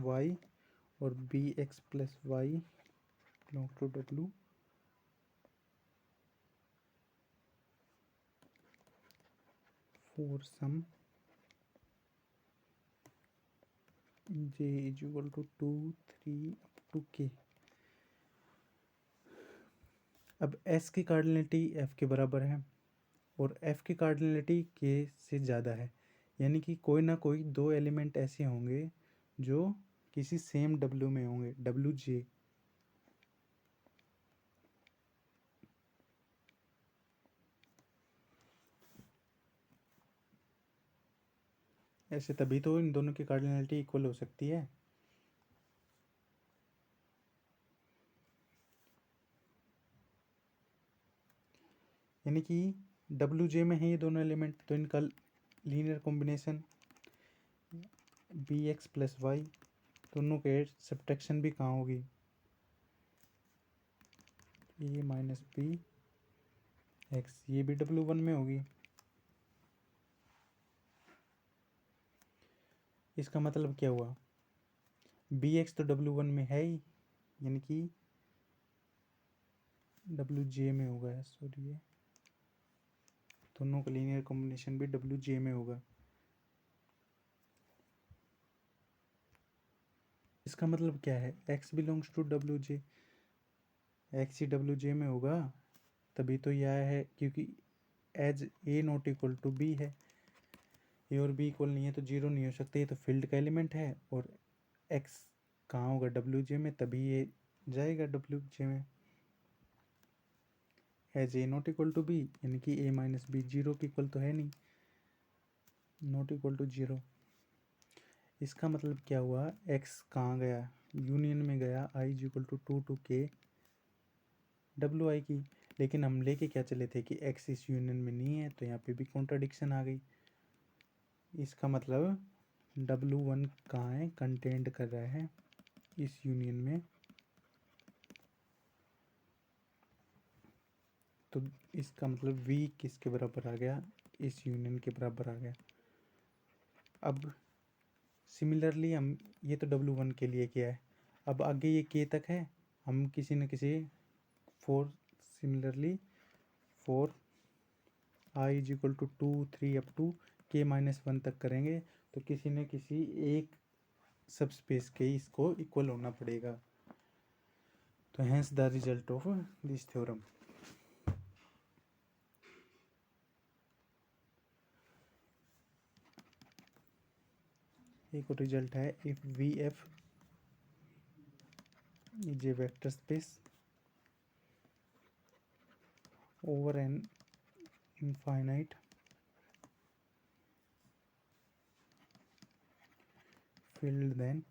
y और bx plus y belongs to W for some j is equal to 2 3 up to k। अब s की कार्डिनलिटी f के बराबर है और f की कार्डिनलिटी k से ज़्यादा है, यानी कि कोई ना कोई दो एलिमेंट ऐसे होंगे जो किसी सेम w में होंगे, wj। ऐसे तभी तो इन दोनों की कार्डिनलिटी इक्वल हो सकती है। यानी कि wj में है ये दोनों एलिमेंट, तो इनका linear combination bx plus Y, दोनों के सब्ट्रैक्शन भी कहाँ होगी, a माइनस बी एक्स, ये भी w1 में होगी। इसका मतलब क्या हुआ, bx तो w1 में है ही, यानी कि wj में होगा, सॉरी ये दोनों का लीनियर कॉम्बिनेशन भी wj में होगा। इसका मतलब क्या है, x belongs to wj, x ही wj में होगा, तभी तो यह है, क्योंकि as a not equal to b है, ए और बी इक्वल नहीं है तो जीरो नहीं हो सकते, ये तो फील्ड का एलिमेंट है, और x कहाँ होगा wj में, तभी ये जाएगा wj में। As A not equal to B, यानी कि a माइनस बी जीरो की इक्वल तो है नहीं, नॉट इक्वल टू जीरो। इसका मतलब क्या हुआ, x कहाँ गया, यूनियन में गया, i is equal to 2 to k wi की, लेकिन हम लेके क्या चले थे कि x इस यूनियन में नहीं है, तो यहाँ पे भी कॉन्ट्राडिक्शन आ गई। इसका मतलब w1 कहाँ है, कंटेंट कर रहा है इस यूनियन में, तो इसका मतलब v किसके बराबर आ गया, इस यूनियन के बराबर आ गया। अब सिमिलरली हम ये तो w1 के लिए किया है, अब आगे ये k तक है, हम किसी न किसी for similarly for i is equal to 2 3 up to k minus 1 तक करेंगे, तो किसी न किसी एक सब स्पेस के इसको इक्वल होना पड़ेगा। तो hence the result of this theorem. एक और रिजल्ट है, if V F is a vector space over an infinite field, then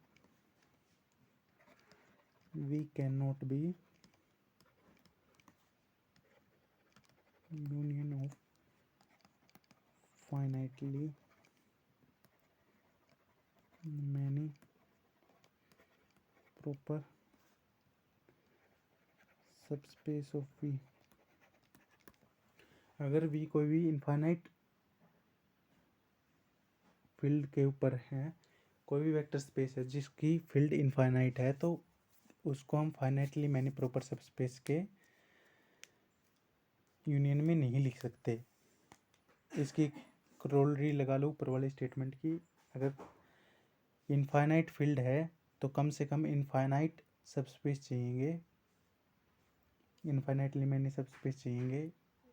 V cannot be union of finitely many proper subspace of V। अगर V कोई भी इनफाइनाइट फील्ड के ऊपर है, कोई भी वेक्टर स्पेस है जिसकी फील्ड इनफाइनाइट है, तो उसको हम फाइनाइटली मैनी प्रॉपर सबस्पेस के यूनियन में नहीं लिख सकते। इसकी क्रोलरी लगा लो ऊपर वाले स्टेटमेंट की, अगर इनफाइनाइट फील्ड है तो कम से कम इनफाइनाइट सबस्पेस चाहिए, इनफाइनाइटली मैनी सबस्पेस चाहिए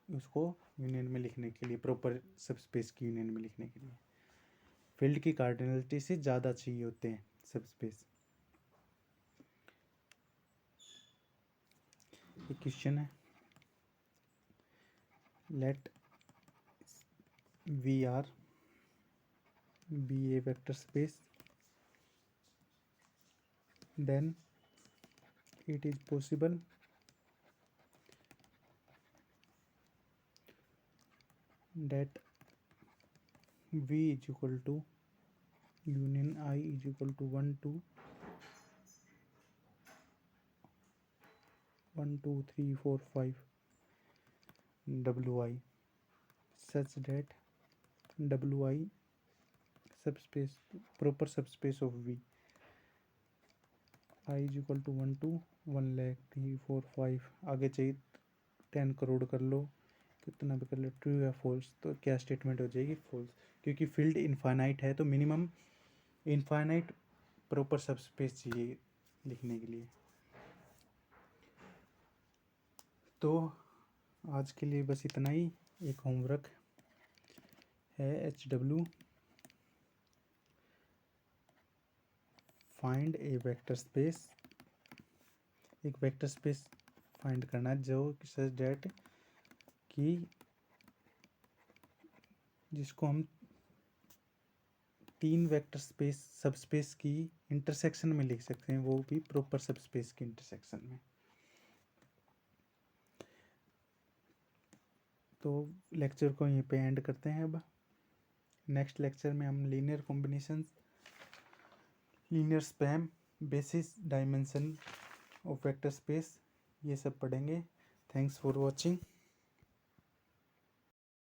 उसको यूनियन में लिखने के लिए, प्रॉपर सबस्पेस की यूनियन में लिखने के लिए फील्ड की कार्डिनलिटी से ज़्यादा चाहिए होते हैं सबस्पेस। एक क्वेश्चन है, let V R be a vector space, then it is possible that V is equal to union I is equal to 1 to 1 2 3 4 5 wi such that wi subspace proper subspace of V I is equal to 1 to 1 lakh 3 4 5 आगे चाहिए 10 करोड़ कर लो, कितना भी कर लो, ट्रू या फॉल्स। तो क्या स्टेटमेंट हो जाएगी? फॉल्स, क्योंकि फील्ड इनफाइनाइट है तो मिनिमम इनफाइनाइट प्रॉपर सबस्पेस चाहिए लिखने के लिए। तो आज के लिए बस इतना ही। एक होमवर्क है HW, फाइंड ए वेक्टर स्पेस। एक वेक्टर स्पेस फाइंड करना है जो सच डेट कि जिसको हम 3 वेक्टर स्पेस सबस्पेस की इंटरसेक्शन में लिख सकते हैं, वो भी प्रॉपर सबस्पेस की इंटरसेक्शन में। तो लेक्चर को यहीं पे एंड करते हैं। अब नेक्स्ट लेक्चर में हम linear combinations, linear spam, basis dimension of vector space, ये सब पढ़ेंगे। Thanks for watching.